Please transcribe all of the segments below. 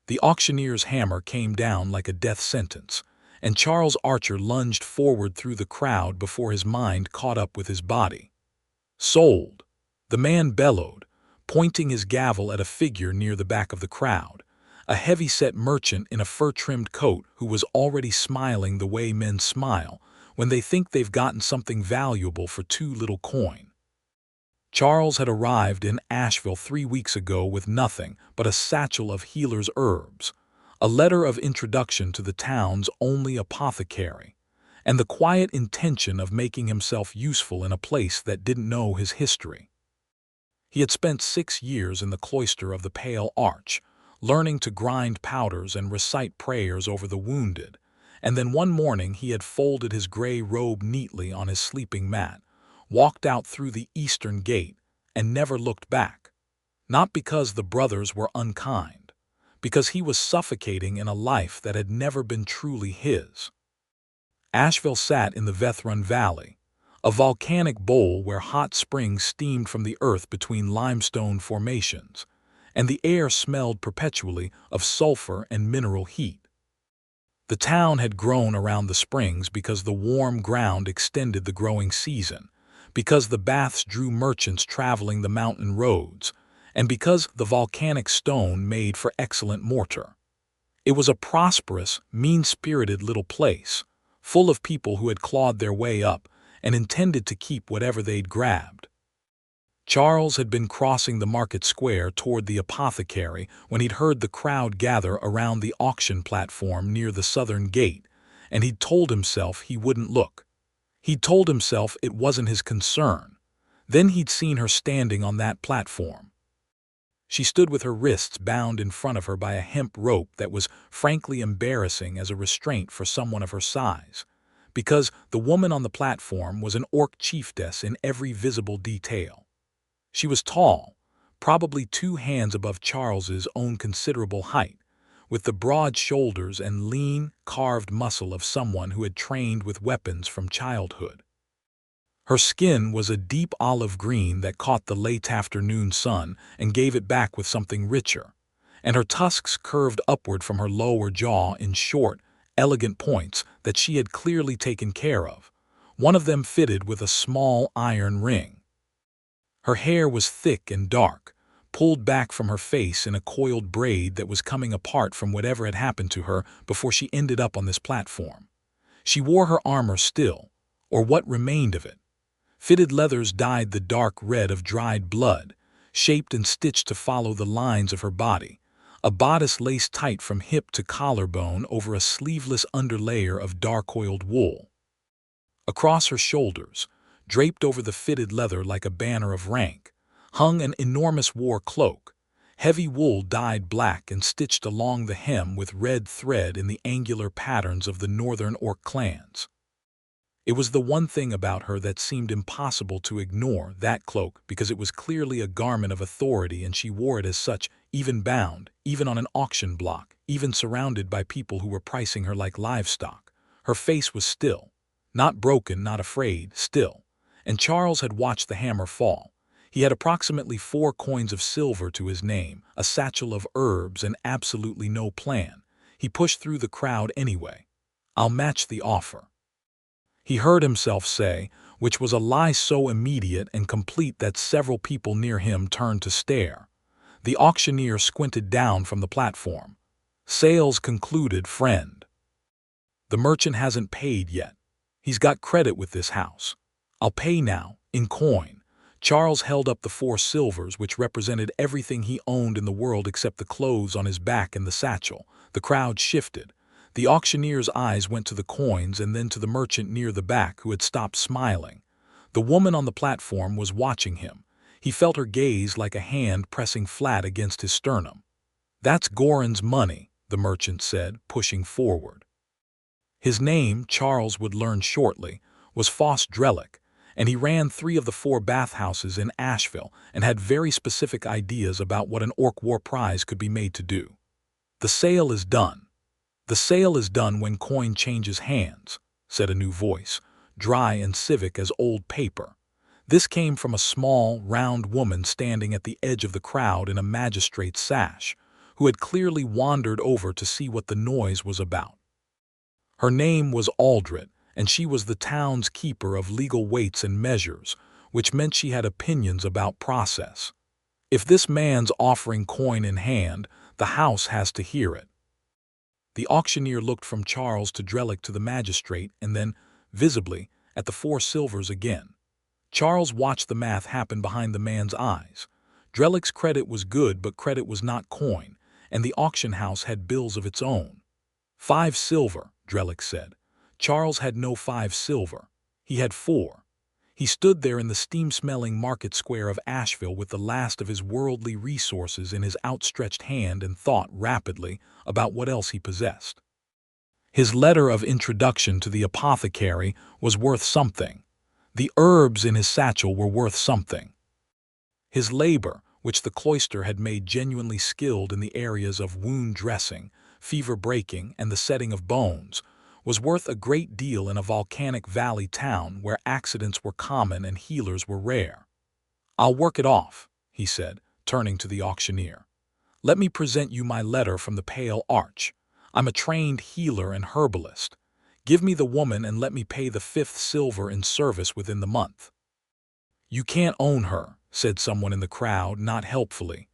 The auctioneer's hammer came down like a death sentence, and Charles Archer lunged forward through the crowd before his mind caught up with his body. "Sold!" the man bellowed, pointing his gavel at a figure near the back of the crowd, a heavy-set merchant in a fur-trimmed coat who was already smiling the way men smile when they think they've gotten something valuable for too little coin. Charles had arrived in Asheville 3 weeks ago with nothing but a satchel of healer's herbs, a letter of introduction to the town's only apothecary, and the quiet intention of making himself useful in a place that didn't know his history. He had spent 6 years in the cloister of the Pale Arch, learning to grind powders and recite prayers over the wounded, and then one morning he had folded his gray robe neatly on his sleeping mat, walked out through the eastern gate, and never looked back. Not because the brothers were unkind, because he was suffocating in a life that had never been truly his. Asheville sat in the Vethrun Valley, a volcanic bowl where hot springs steamed from the earth between limestone formations, and the air smelled perpetually of sulfur and mineral heat. The town had grown around the springs because the warm ground extended the growing season, because the baths drew merchants traveling the mountain roads, and because the volcanic stone made for excellent mortar. It was a prosperous, mean-spirited little place, full of people who had clawed their way up and intended to keep whatever they'd grabbed. Charles had been crossing the market square toward the apothecary when he'd heard the crowd gather around the auction platform near the southern gate, and he'd told himself he wouldn't look. He'd told himself it wasn't his concern. Then he'd seen her standing on that platform. She stood with her wrists bound in front of her by a hemp rope that was frankly embarrassing as a restraint for someone of her size, because the woman on the platform was an orc chieftess in every visible detail. She was tall, probably 2 hands above Charles's own considerable height, with the broad shoulders and lean, carved muscle of someone who had trained with weapons from childhood. Her skin was a deep olive green that caught the late afternoon sun and gave it back with something richer, and her tusks curved upward from her lower jaw in short, elegant points that she had clearly taken care of, one of them fitted with a small iron ring. Her hair was thick and dark, pulled back from her face in a coiled braid that was coming apart from whatever had happened to her before she ended up on this platform. She wore her armor still, or what remained of it. Fitted leathers dyed the dark red of dried blood, shaped and stitched to follow the lines of her body, a bodice laced tight from hip to collarbone over a sleeveless underlayer of dark-oiled wool. Across her shoulders, draped over the fitted leather like a banner of rank, hung an enormous war cloak, heavy wool dyed black and stitched along the hem with red thread in the angular patterns of the northern orc clans. It was the one thing about her that seemed impossible to ignore, that cloak, because it was clearly a garment of authority and she wore it as such, even bound, even on an auction block, even surrounded by people who were pricing her like livestock. Her face was still, not broken, not afraid, still. And Charles had watched the hammer fall. He had approximately 4 coins of silver to his name, a satchel of herbs, and absolutely no plan. He pushed through the crowd anyway. "I'll match the offer," he heard himself say, which was a lie so immediate and complete that several people near him turned to stare. The auctioneer squinted down from the platform. "Sales concluded, friend. The merchant hasn't paid yet. He's got credit with this house. I'll pay now, in coin." Charles held up the 4 silvers, which represented everything he owned in the world except the clothes on his back and the satchel. The crowd shifted. The auctioneer's eyes went to the coins and then to the merchant near the back who had stopped smiling. The woman on the platform was watching him. He felt her gaze like a hand pressing flat against his sternum. "That's Goran's money," the merchant said, pushing forward. His name, Charles would learn shortly, was Foss Drelick, and he ran 3 of the 4 bathhouses in Asheville and had very specific ideas about what an orc war prize could be made to do. "The sale is done. The sale is done when coin changes hands," said a new voice, dry and civic as old paper. This came from a small, round woman standing at the edge of the crowd in a magistrate's sash, who had clearly wandered over to see what the noise was about. Her name was Aldred, and she was the town's keeper of legal weights and measures, which meant she had opinions about process. If this man's offering coin in hand, the house has to hear it. The auctioneer looked from Charles to Drellick to the magistrate and then, visibly, at the 4 silvers again. Charles watched the math happen behind the man's eyes. Drellick's credit was good, but credit was not coin, and the auction house had bills of its own. 5 silver, Drellick said. Charles had no 5 silver. He had 4. He stood there in the steam-smelling market square of Asheville with the last of his worldly resources in his outstretched hand and thought rapidly about what else he possessed. His letter of introduction to the apothecary was worth something. The herbs in his satchel were worth something. His labor, which the cloister had made genuinely skilled in the areas of wound dressing, fever breaking, and the setting of bones, was worth a great deal in a volcanic valley town where accidents were common and healers were rare. "I'll work it off," he said, turning to the auctioneer. "Let me present you my letter from the Pale Arch. I'm a trained healer and herbalist. Give me the woman and let me pay the 5th silver in service within the month." "You can't own her," said someone in the crowd, not helpfully.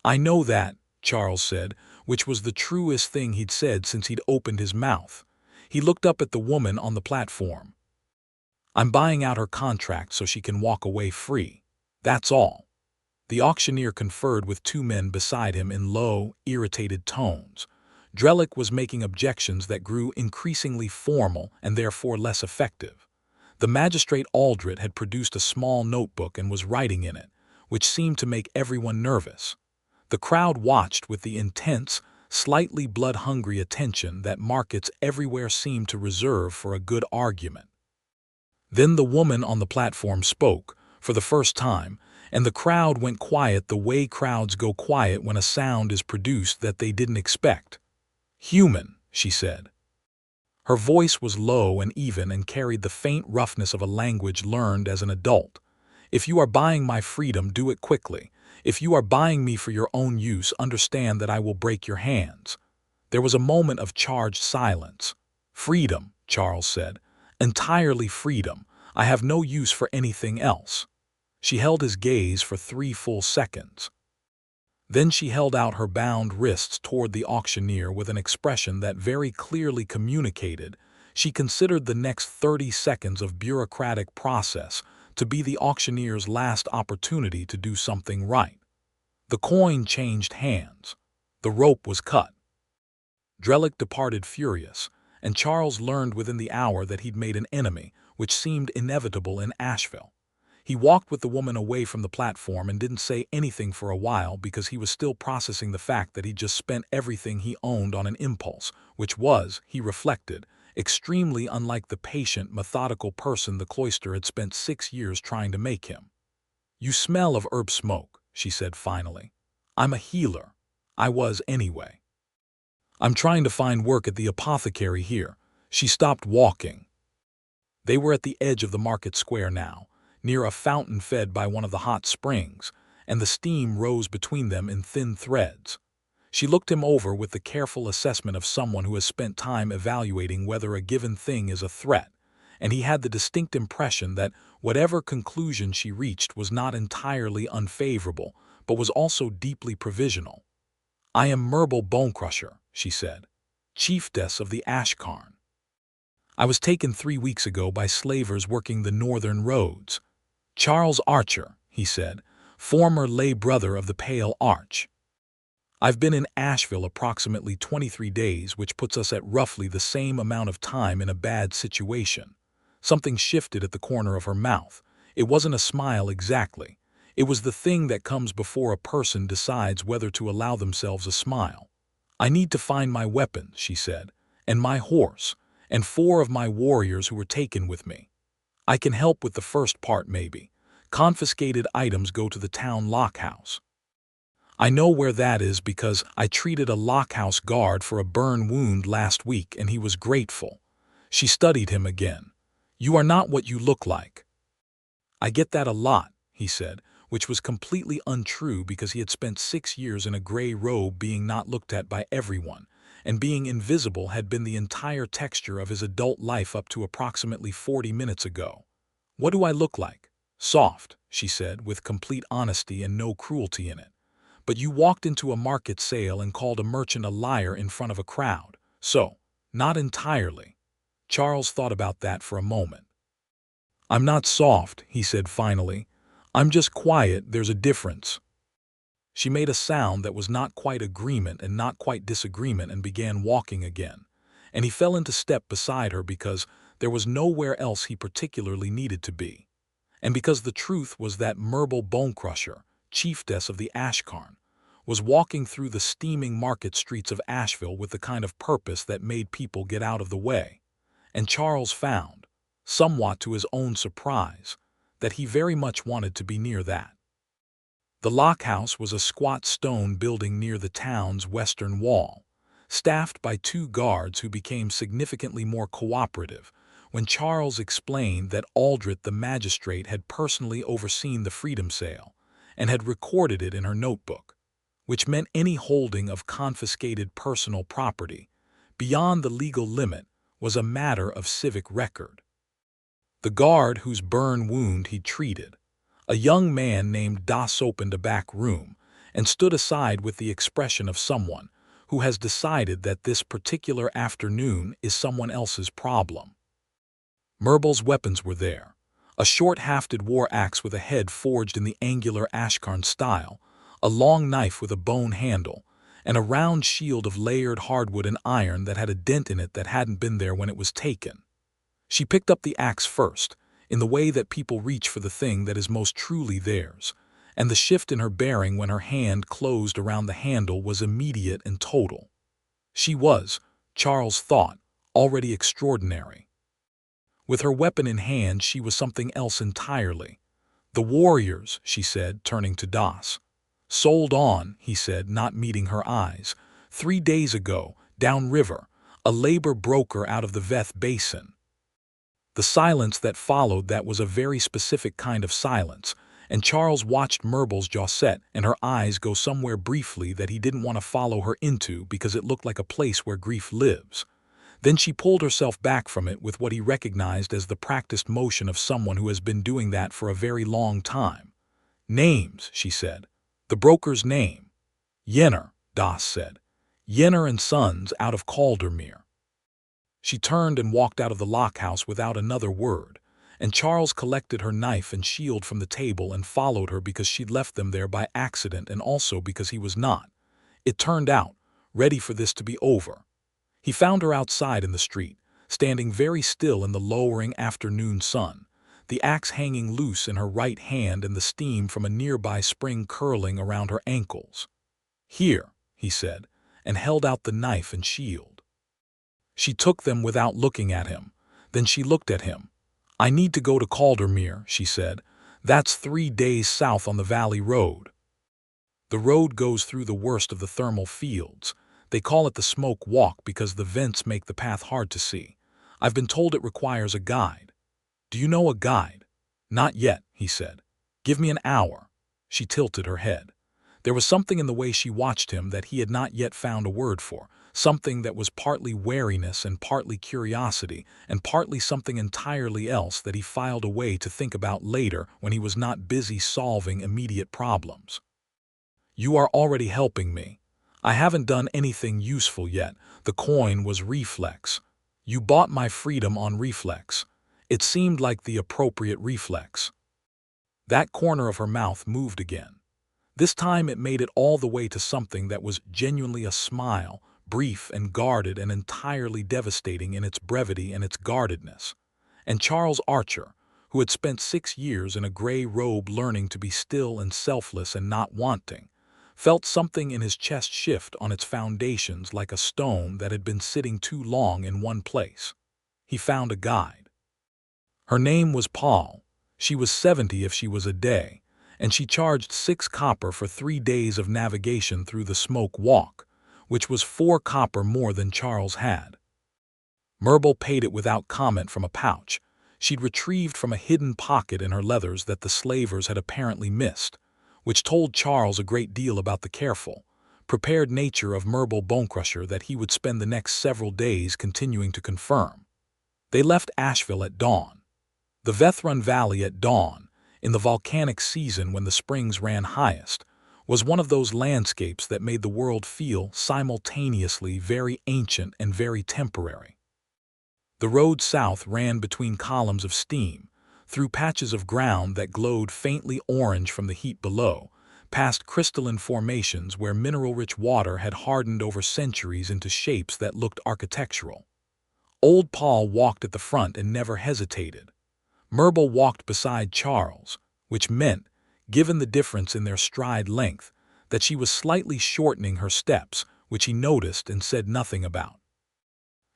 "I know that," Charles said, which was the truest thing he'd said since he'd opened his mouth. He looked up at the woman on the platform. "I'm buying out her contract so she can walk away free. That's all." The auctioneer conferred with 2 men beside him in low, irritated tones. Drellick was making objections that grew increasingly formal and therefore less effective. The magistrate Aldred had produced a small notebook and was writing in it, which seemed to make everyone nervous. The crowd watched with the intense, slightly blood-hungry attention that markets everywhere seem to reserve for a good argument. Then the woman on the platform spoke, for the first time, and the crowd went quiet the way crowds go quiet when a sound is produced that they didn't expect. "Human," she said. Her voice was low and even and carried the faint roughness of a language learned as an adult. "If you are buying my freedom, do it quickly. If you are buying me for your own use, understand that I will break your hands." There was a moment of charged silence. "Freedom," Charles said. "Entirely freedom. I have no use for anything else." She held his gaze for 3 full seconds. Then she held out her bound wrists toward the auctioneer with an expression that very clearly communicated she considered the next 30 seconds of bureaucratic process to be the auctioneer's last opportunity to do something right. The coin changed hands. The rope was cut. Drellick departed furious, and Charles learned within the hour that he'd made an enemy, which seemed inevitable in Asheville. He walked with the woman away from the platform and didn't say anything for a while because he was still processing the fact that he'd just spent everything he owned on an impulse, which was, he reflected, extremely unlike the patient, methodical person the cloister had spent 6 years trying to make him. "You smell of herb smoke," she said finally. "I'm a healer. I was anyway. I'm trying to find work at the apothecary here." She stopped walking. They were at the edge of the market square now, near a fountain fed by one of the hot springs, and the steam rose between them in thin threads. She looked him over with the careful assessment of someone who has spent time evaluating whether a given thing is a threat, and he had the distinct impression that whatever conclusion she reached was not entirely unfavorable, but was also deeply provisional. "I am Merble Bonecrusher," she said, "Chieftess of the Ashcarn. I was taken 3 weeks ago by slavers working the northern roads. Charles Archer," he said, "former lay brother of the Pale Arch. I've been in Asheville approximately 23 days, which puts us at roughly the same amount of time in a bad situation." Something shifted at the corner of her mouth. It wasn't a smile exactly. It was the thing that comes before a person decides whether to allow themselves a smile. "I need to find my weapons," she said, "and my horse, and 4 of my warriors who were taken with me. I can help with the first part maybe. Confiscated items go to the town lockhouse. I know where that is because I treated a lockhouse guard for a burn wound last week and he was grateful." She studied him again. "You are not what you look like." "I get that a lot," he said, which was completely untrue because he had spent 6 years in a gray robe being not looked at by everyone, and being invisible had been the entire texture of his adult life up to approximately 40 minutes ago. "What do I look like?" "Soft," she said, with complete honesty and no cruelty in it. "But you walked into a market sale and called a merchant a liar in front of a crowd. So, not entirely." Charles thought about that for a moment. "I'm not soft," he said finally. "I'm just quiet. There's a difference." She made a sound that was not quite agreement and not quite disagreement and began walking again, and he fell into step beside her because there was nowhere else he particularly needed to be, and because the truth was that Merble Bonecrusher, Chieftess of the Ashcarn, was walking through the steaming market streets of Asheville with the kind of purpose that made people get out of the way, and Charles found, somewhat to his own surprise, that he very much wanted to be near that. The lockhouse was a squat stone building near the town's western wall, staffed by 2 guards who became significantly more cooperative when Charles explained that Aldrich the magistrate had personally overseen the freedom sale and had recorded it in her notebook, which meant any holding of confiscated personal property beyond the legal limit was a matter of civic record. The guard whose burn wound he treated, a young man named Das, opened a back room and stood aside with the expression of someone who has decided that this particular afternoon is someone else's problem. Merble's weapons were there, a short-hafted war axe with a head forged in the angular Ashcarn style, a long knife with a bone handle, and a round shield of layered hardwood and iron that had a dent in it that hadn't been there when it was taken. She picked up the axe first, in the way that people reach for the thing that is most truly theirs, and the shift in her bearing when her hand closed around the handle was immediate and total. She was, Charles thought, already extraordinary. With her weapon in hand she was something else entirely. "The warriors," she said, turning to Das. "Sold on," he said, not meeting her eyes, "3 days ago, downriver, a labor broker out of the Veth Basin." The silence that followed that was a very specific kind of silence, and Charles watched Merble's jaw set and her eyes go somewhere briefly that he didn't want to follow her into because it looked like a place where grief lives. Then she pulled herself back from it with what he recognized as the practiced motion of someone who has been doing that for a very long time. "Names," she said. "The broker's name." "Yenner," Das said. "Yenner and Sons out of Caldermere." She turned and walked out of the lockhouse without another word, and Charles collected her knife and shield from the table and followed her because she'd left them there by accident and also because he was not, it turned out, ready for this to be over. He found her outside in the street, standing very still in the lowering afternoon sun, the axe hanging loose in her right hand and the steam from a nearby spring curling around her ankles. "Here," he said, and held out the knife and shield. She took them without looking at him. Then she looked at him. "I need to go to Caldermere," she said. "That's 3 days south on the Valley Road." The road goes through the worst of the thermal fields. They call it the Smoke Walk because the vents make the path hard to see. I've been told it requires a guide. "Do you know a guide?" "Not yet," he said. "Give me an hour." She tilted her head. There was something in the way she watched him that he had not yet found a word for, something that was partly wariness and partly curiosity and partly something entirely else that he filed away to think about later when he was not busy solving immediate problems. "You are already helping me. I haven't done anything useful yet." The coin was reflex. "You bought my freedom on reflex." It seemed like the appropriate reflex. That corner of her mouth moved again. This time it made it all the way to something that was genuinely a smile, brief and guarded and entirely devastating in its brevity and its guardedness. And Charles Archer, who had spent 6 years in a gray robe learning to be still and selfless and not wanting, felt something in his chest shift on its foundations like a stone that had been sitting too long in one place. He found a guide. Her name was Paul. She was 70 if she was a day, and she charged 6 copper for 3 days of navigation through the Smoke Walk, which was 4 copper more than Charles had. Merble paid it without comment from a pouch. she'd retrieved from a hidden pocket in her leathers that the slavers had apparently missed, which told Charles a great deal about the careful, prepared nature of Merble Bonecrusher that he would spend the next several days continuing to confirm. They left Asheville at dawn. The Vethrun Valley at dawn, in the volcanic season when the springs ran highest, was one of those landscapes that made the world feel simultaneously very ancient and very temporary. The road south ran between columns of steam, through patches of ground that glowed faintly orange from the heat below, past crystalline formations where mineral-rich water had hardened over centuries into shapes that looked architectural. Old Paul walked at the front and never hesitated. Merble walked beside Charles, which meant, given the difference in their stride length, that she was slightly shortening her steps, which he noticed and said nothing about.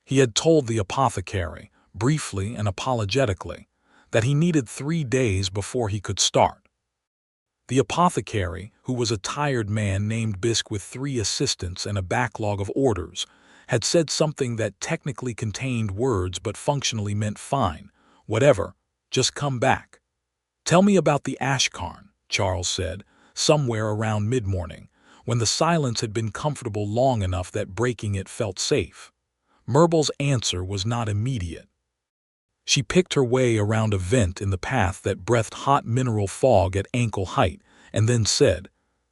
He had told the apothecary, briefly and apologetically, that he needed 3 days before he could start. The apothecary, who was a tired man named Bisque with 3 assistants and a backlog of orders, had said something that technically contained words but functionally meant fine, whatever, just come back. Tell me about the Ashcarn, Charles said, somewhere around mid-morning, when the silence had been comfortable long enough that breaking it felt safe. Merble's answer was not immediate. She picked her way around a vent in the path that breathed hot mineral fog at ankle height, and then said,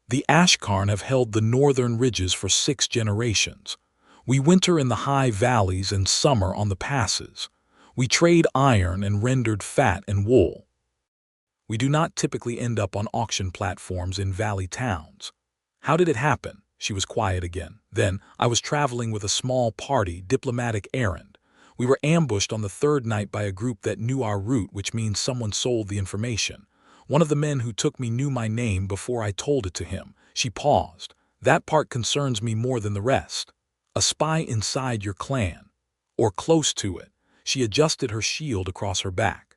"The Ashcarn have held the northern ridges for 6 generations. We winter in the high valleys and summer on the passes. We trade iron and rendered fat and wool. We do not typically end up on auction platforms in valley towns. How did it happen?" She was quiet again. "Then, I was traveling with a small party, diplomatic errand. We were ambushed on the 3rd night by a group that knew our route, which means someone sold the information. One of the men who took me knew my name before I told it to him." She paused. "That part concerns me more than the rest. A spy inside your clan. Or close to it." She adjusted her shield across her back.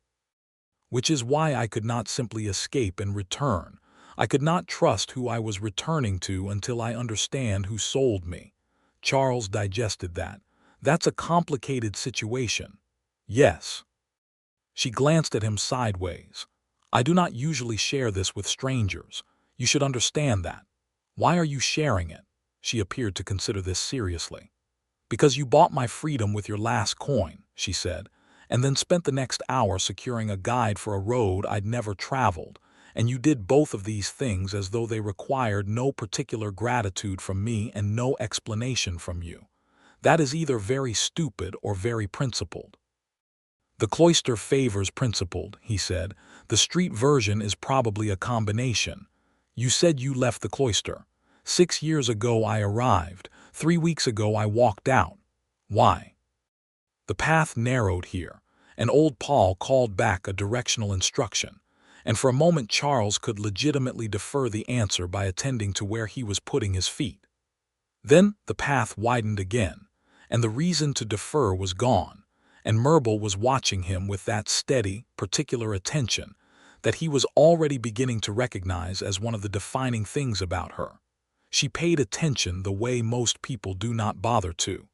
"Which is why I could not simply escape and return. I could not trust who I was returning to until I understand who sold me." Charles digested that. "That's a complicated situation." "Yes." She glanced at him sideways. "I do not usually share this with strangers. You should understand that." "Why are you sharing it?" She appeared to consider this seriously. "Because you bought my freedom with your last coin," she said, "and then spent the next hour securing a guide for a road I'd never traveled. And you did both of these things as though they required no particular gratitude from me and no explanation from you. That is either very stupid or very principled." "The cloister favors principled," he said. "The street version is probably a combination. You said you left the cloister. 6 years ago I arrived. 3 weeks ago I walked out. Why?" The path narrowed here, and old Paul called back a directional instruction, and for a moment Charles could legitimately defer the answer by attending to where he was putting his feet. Then the path widened again, and the reason to defer was gone, and Merble was watching him with that steady, particular attention that he was already beginning to recognize as one of the defining things about her. She paid attention the way most people do not bother to.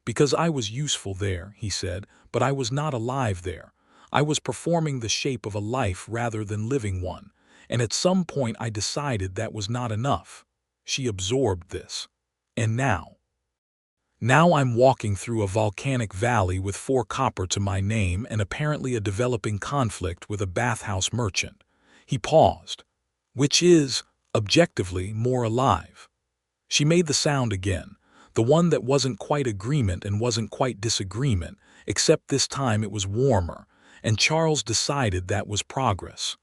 "Because I was useful there," he said, "but I was not alive there. I was performing the shape of a life rather than living one, and at some point I decided that was not enough." She absorbed this. "And now? Now I'm walking through a volcanic valley with 4 copper to my name and apparently a developing conflict with a bathhouse merchant." He paused. "Which is, objectively, more alive?" She made the sound again, the one that wasn't quite agreement and wasn't quite disagreement, except this time it was warmer, and Charles decided that was progress.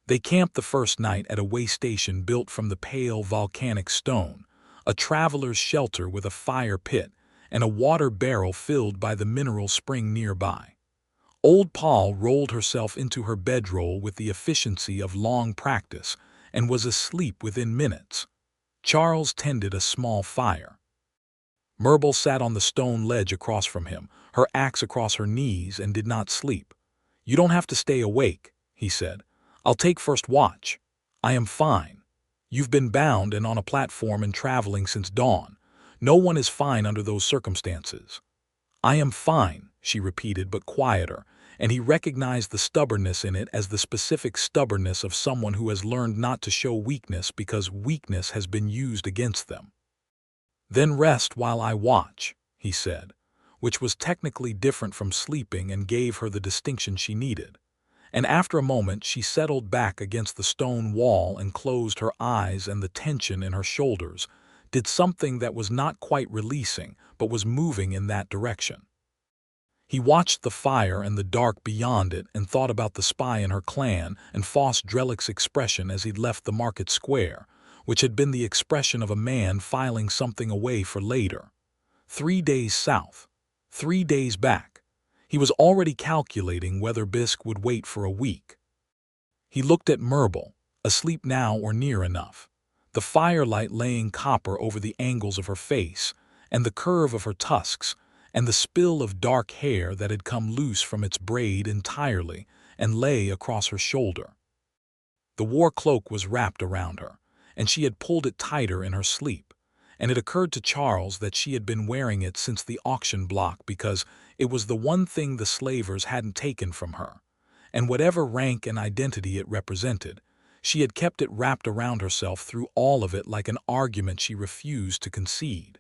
They camped the first night at a way station built from the pale volcanic stone, a traveler's shelter with a fire pit and a water barrel filled by the mineral spring nearby. Old Paul rolled herself into her bedroll with the efficiency of long practice and was asleep within minutes. Charles tended a small fire. Merble sat on the stone ledge across from him, her axe across her knees, and did not sleep. "You don't have to stay awake," he said. "I'll take first watch. I am fine. You've been bound and on a platform and traveling since dawn. No one is fine under those circumstances." "I am fine," she repeated, but quieter, and he recognized the stubbornness in it as the specific stubbornness of someone who has learned not to show weakness because weakness has been used against them. "Then rest while I watch," he said, which was technically different from sleeping and gave her the distinction she needed. And after a moment she settled back against the stone wall and closed her eyes, and the tension in her shoulders did something that was not quite releasing but was moving in that direction. He watched the fire and the dark beyond it and thought about the spy in her clan and Foss Drellick's expression as he'd left the market square, which had been the expression of a man filing something away for later. 3 days south, 3 days back. He was already calculating whether Bisk would wait for a week. He looked at Myrble, asleep now or near enough, the firelight laying copper over the angles of her face and the curve of her tusks, and the spill of dark hair that had come loose from its braid entirely and lay across her shoulder. The war cloak was wrapped around her, and she had pulled it tighter in her sleep, and it occurred to Charles that she had been wearing it since the auction block because it was the one thing the slavers hadn't taken from her, and whatever rank and identity it represented, she had kept it wrapped around herself through all of it like an argument she refused to concede.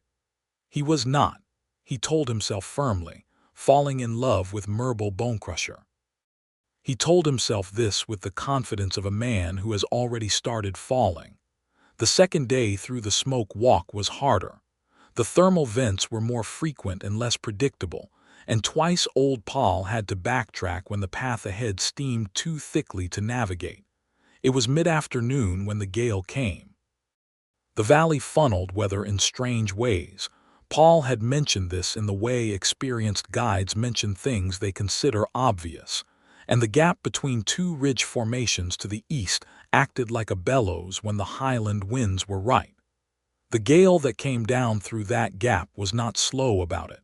He was not, he told himself firmly, falling in love with Myrble Bonecrusher. He told himself this with the confidence of a man who has already started falling. The second day through the smoke walk was harder. The thermal vents were more frequent and less predictable, and twice old Paul had to backtrack when the path ahead steamed too thickly to navigate. It was mid-afternoon when the gale came. The valley funneled weather in strange ways. Paul had mentioned this in the way experienced guides mention things they consider obvious, and the gap between two ridge formations to the east acted like a bellows when the highland winds were right. The gale that came down through that gap was not slow about it.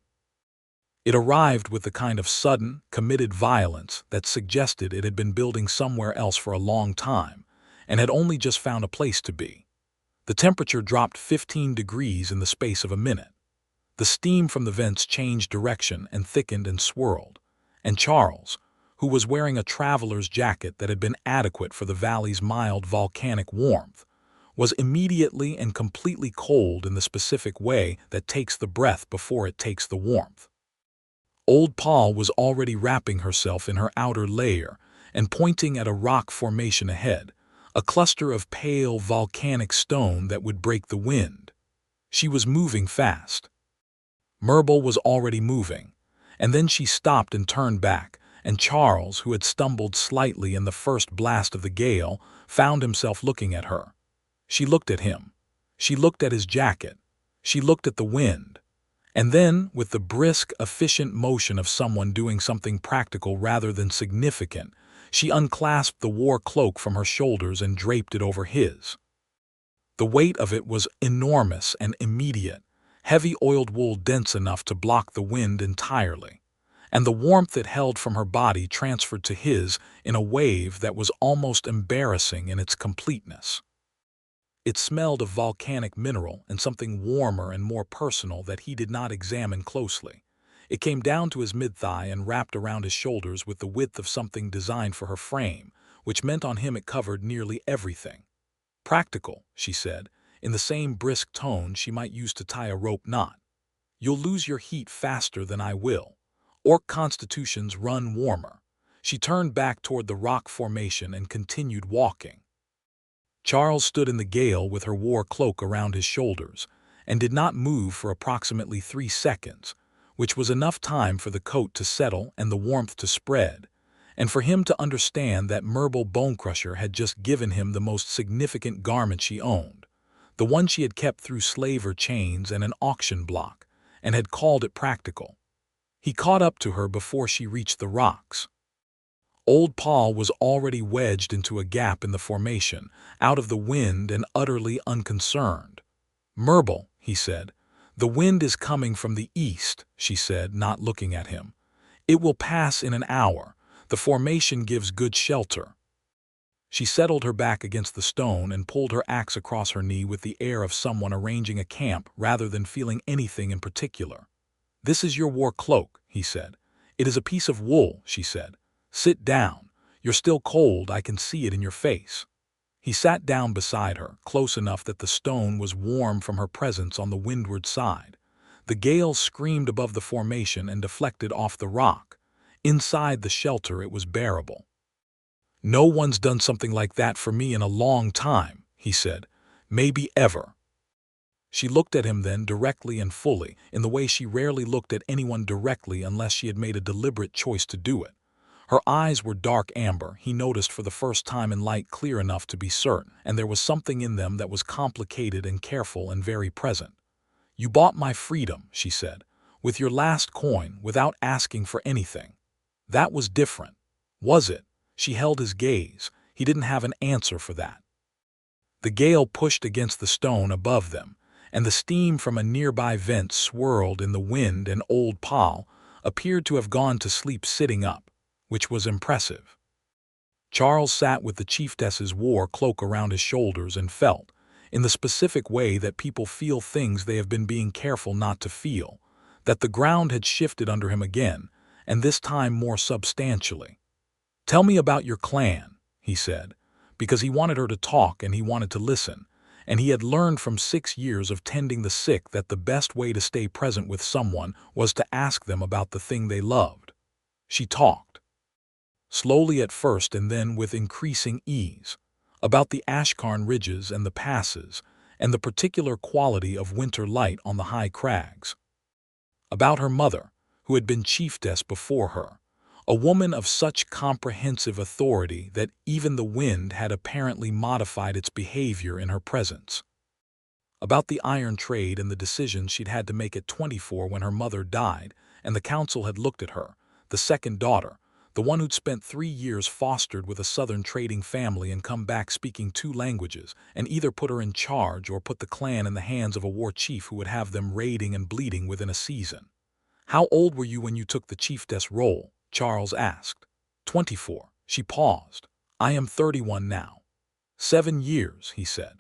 It arrived with the kind of sudden, committed violence that suggested it had been building somewhere else for a long time and had only just found a place to be. The temperature dropped 15 degrees in the space of a minute. The steam from the vents changed direction and thickened and swirled, and Charles, who was wearing a traveler's jacket that had been adequate for the valley's mild volcanic warmth, was immediately and completely cold in the specific way that takes the breath before it takes the warmth. Old Paul was already wrapping herself in her outer layer and pointing at a rock formation ahead, a cluster of pale volcanic stone that would break the wind. She was moving fast. Myrble was already moving, and then she stopped and turned back, and Charles, who had stumbled slightly in the first blast of the gale, found himself looking at her. She looked at him. She looked at his jacket. She looked at the wind. And then, with the brisk, efficient motion of someone doing something practical rather than significant, she unclasped the war cloak from her shoulders and draped it over his. The weight of it was enormous and immediate, heavy oiled wool dense enough to block the wind entirely, and the warmth it held from her body transferred to his in a wave that was almost embarrassing in its completeness. It smelled of volcanic mineral and something warmer and more personal that he did not examine closely. It came down to his mid-thigh and wrapped around his shoulders with the width of something designed for her frame, which meant on him it covered nearly everything. "Practical," she said, in the same brisk tone she might use to tie a rope knot. "You'll lose your heat faster than I will. Orc constitutions run warmer." She turned back toward the rock formation and continued walking. Charles stood in the gale with her war cloak around his shoulders, and did not move for approximately 3 seconds, which was enough time for the coat to settle and the warmth to spread, and for him to understand that Myrble Bonecrusher had just given him the most significant garment she owned, the one she had kept through slaver chains and an auction block, and had called it practical. He caught up to her before she reached the rocks. Old Paul was already wedged into a gap in the formation, out of the wind and utterly unconcerned. "Myrble," he said. "The wind is coming from the east," she said, not looking at him. "It will pass in an hour. The formation gives good shelter." She settled her back against the stone and pulled her axe across her knee with the air of someone arranging a camp rather than feeling anything in particular. "This is your war cloak," he said. "It is a piece of wool," she said. Sit down. You're still cold, I can see it in your face. He sat down beside her, close enough that the stone was warm from her presence on the windward side. The gale screamed above the formation and deflected off the rock. Inside the shelter it was bearable. No one's done something like that for me in a long time, he said. Maybe ever. She looked at him then directly and fully, in the way she rarely looked at anyone directly unless she had made a deliberate choice to do it. Her eyes were dark amber, he noticed for the first time in light clear enough to be certain, and there was something in them that was complicated and careful and very present. You bought my freedom, she said, with your last coin, without asking for anything. That was different. Was it? She held his gaze. He didn't have an answer for that. The gale pushed against the stone above them, and the steam from a nearby vent swirled in the wind, and old Paul appeared to have gone to sleep sitting up, which was impressive. Charles sat with the Chieftess's war cloak around his shoulders and felt, in the specific way that people feel things they have been being careful not to feel, that the ground had shifted under him again, and this time more substantially. Tell me about your clan, he said, because he wanted her to talk and he wanted to listen, and he had learned from 6 years of tending the sick that the best way to stay present with someone was to ask them about the thing they loved. She talked. Slowly at first and then with increasing ease, about the Ashkarn ridges and the passes, and the particular quality of winter light on the high crags. About her mother, who had been Chieftess before her, a woman of such comprehensive authority that even the wind had apparently modified its behavior in her presence. About the iron trade and the decisions she'd had to make at 24 when her mother died, and the council had looked at her, the second daughter, the one who'd spent 3 years fostered with a southern trading family and come back speaking 2 languages, and either put her in charge or put the clan in the hands of a war chief who would have them raiding and bleeding within a season. How old were you when you took the Chieftess role? Charles asked. 24. She paused. I am 31 now. 7 years, he said.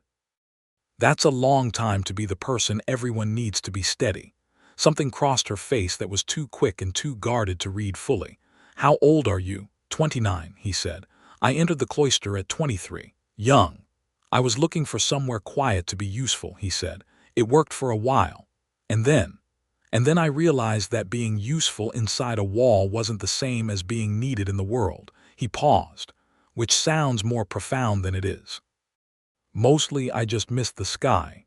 That's a long time to be the person everyone needs to be steady. Something crossed her face that was too quick and too guarded to read fully. How old are you? 29, he said. I entered the cloister at 23. Young. I was looking for somewhere quiet to be useful, he said. It worked for a while. And then I realized that being useful inside a wall wasn't the same as being needed in the world. He paused, which sounds more profound than it is. Mostly I just missed the sky.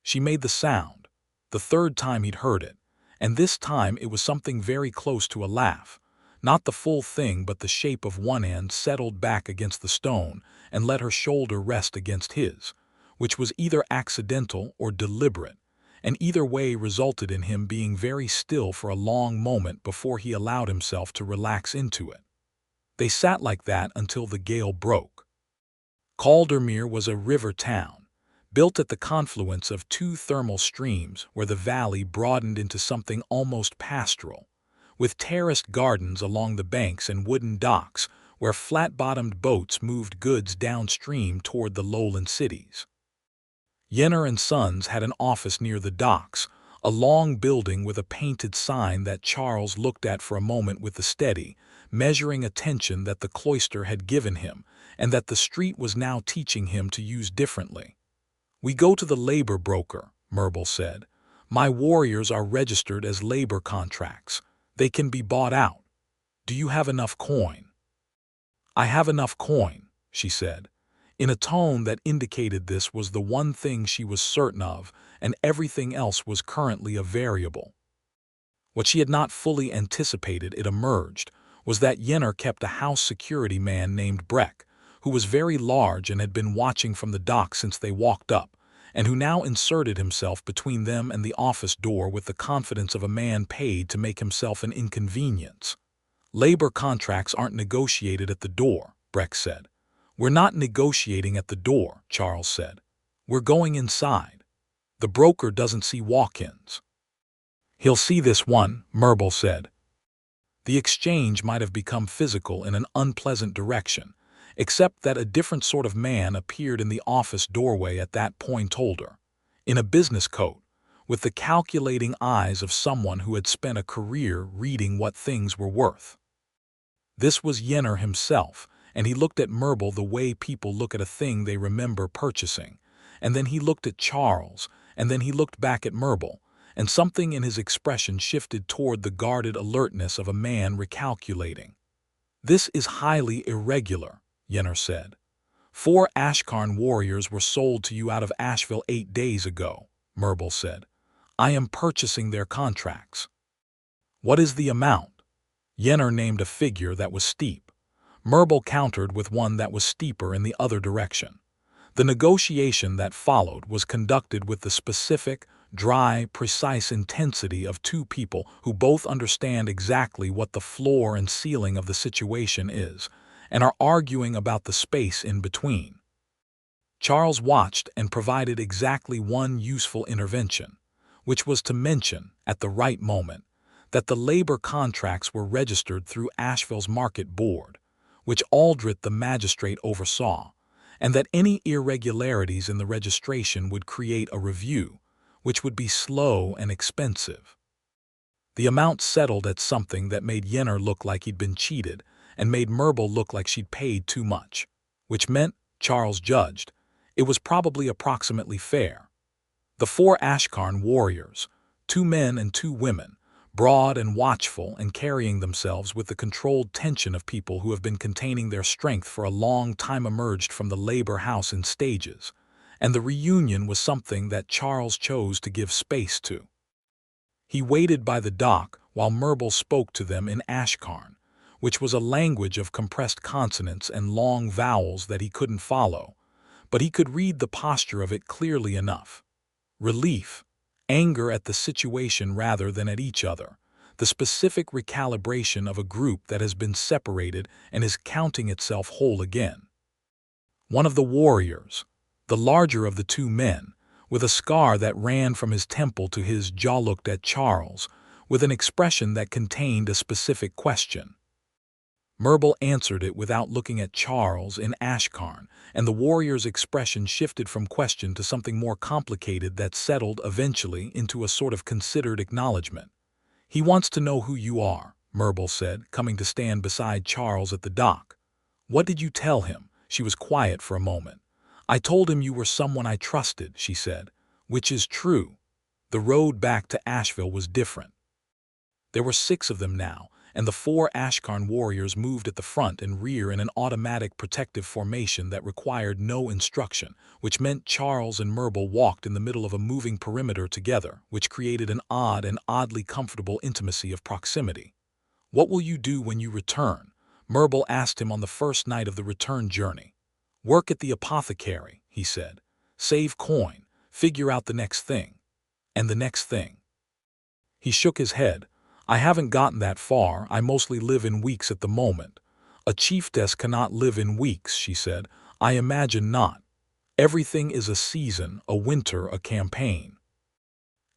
She made the sound, the third time he'd heard it, and this time it was something very close to a laugh. Not the full thing, but the shape of one end settled back against the stone and let her shoulder rest against his, which was either accidental or deliberate, and either way resulted in him being very still for a long moment before he allowed himself to relax into it. They sat like that until the gale broke. Caldermere was a river town, built at the confluence of 2 thermal streams where the valley broadened into something almost pastoral, with terraced gardens along the banks and wooden docks where flat-bottomed boats moved goods downstream toward the lowland cities. Yenner and Sons had an office near the docks, a long building with a painted sign that Charles looked at for a moment with the steady, measuring attention that the cloister had given him and that the street was now teaching him to use differently. We go to the labor broker, Merble said. My warriors are registered as labor contracts. They can be bought out. Do you have enough coin? I have enough coin, she said, in a tone that indicated this was the one thing she was certain of, and everything else was currently a variable. What she had not fully anticipated, it emerged, was that Yenner kept a house security man named Breck, who was very large and had been watching from the dock since they walked up, and who now inserted himself between them and the office door with the confidence of a man paid to make himself an inconvenience. Labor contracts aren't negotiated at the door, Breck said. We're not negotiating at the door, Charles said. We're going inside. The broker doesn't see walk-ins. He'll see this one, Merble said. The exchange might have become physical in an unpleasant direction, except that a different sort of man appeared in the office doorway at that point older, in a business coat, with the calculating eyes of someone who had spent a career reading what things were worth. This was Yenner himself, and he looked at Myrble the way people look at a thing they remember purchasing. And then he looked at Charles, and then he looked back at Myrble, and something in his expression shifted toward the guarded alertness of a man recalculating. "This is highly irregular," Yenner said. "4 Ashkarn warriors were sold to you out of Asheville 8 days ago," Myrble said. "I am purchasing their contracts." "What is the amount?" Yenner named a figure that was steep. Myrble countered with one that was steeper in the other direction. The negotiation that followed was conducted with the specific, dry, precise intensity of two people who both understand exactly what the floor and ceiling of the situation is, and are arguing about the space in between. Charles watched and provided exactly one useful intervention, which was to mention, at the right moment, that the labor contracts were registered through Asheville's Market Board, which Aldrich the magistrate oversaw, and that any irregularities in the registration would create a review, which would be slow and expensive. The amount settled at something that made Yenner look like he'd been cheated and made Myrble look like she'd paid too much, which meant, Charles judged, it was probably approximately fair. The 4 Ashkarn warriors, 2 men and 2 women, broad and watchful and carrying themselves with the controlled tension of people who have been containing their strength for a long time, emerged from the labor house in stages, and the reunion was something that Charles chose to give space to. He waited by the dock while Myrble spoke to them in Ashkarn, which was a language of compressed consonants and long vowels that he couldn't follow, but he could read the posture of it clearly enough. Relief, anger at the situation rather than at each other, the specific recalibration of a group that has been separated and is counting itself whole again. One of the warriors, the larger of the 2 men, with a scar that ran from his temple to his jaw, looked at Charles with an expression that contained a specific question. Myrble answered it without looking at Charles in Ashkarn, and the warrior's expression shifted from question to something more complicated that settled eventually into a sort of considered acknowledgement. "He wants to know who you are," Myrble said, coming to stand beside Charles at the dock. "What did you tell him?" She was quiet for a moment. "I told him you were someone I trusted," she said, "which is true." The road back to Asheville was different. There were 6 of them now, and the 4 Ashkarn warriors moved at the front and rear in an automatic protective formation that required no instruction, which meant Charles and Myrble walked in the middle of a moving perimeter together, which created an odd and oddly comfortable intimacy of proximity. "What will you do when you return?" Myrble asked him on the first night of the return journey. "Work at the apothecary," he said. "Save coin, figure out the next thing. And the next thing." He shook his head. "I haven't gotten that far. I mostly live in weeks at the moment." "A chieftess cannot live in weeks," she said. "I imagine not. Everything is a season, a winter, a campaign.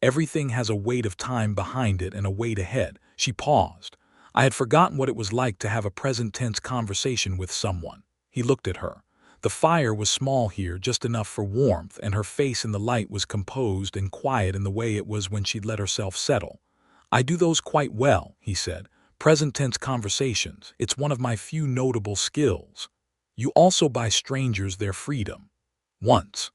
Everything has a weight of time behind it and a weight ahead." She paused. I had forgotten what it was like to have a present-tense conversation with someone. He looked at her. The fire was small here, just enough for warmth, and her face in the light was composed and quiet in the way it was when she'd let herself settle. "I do those quite well," he said. "Present-tense conversations. It's one of my few notable skills. You also buy strangers their freedom. Once.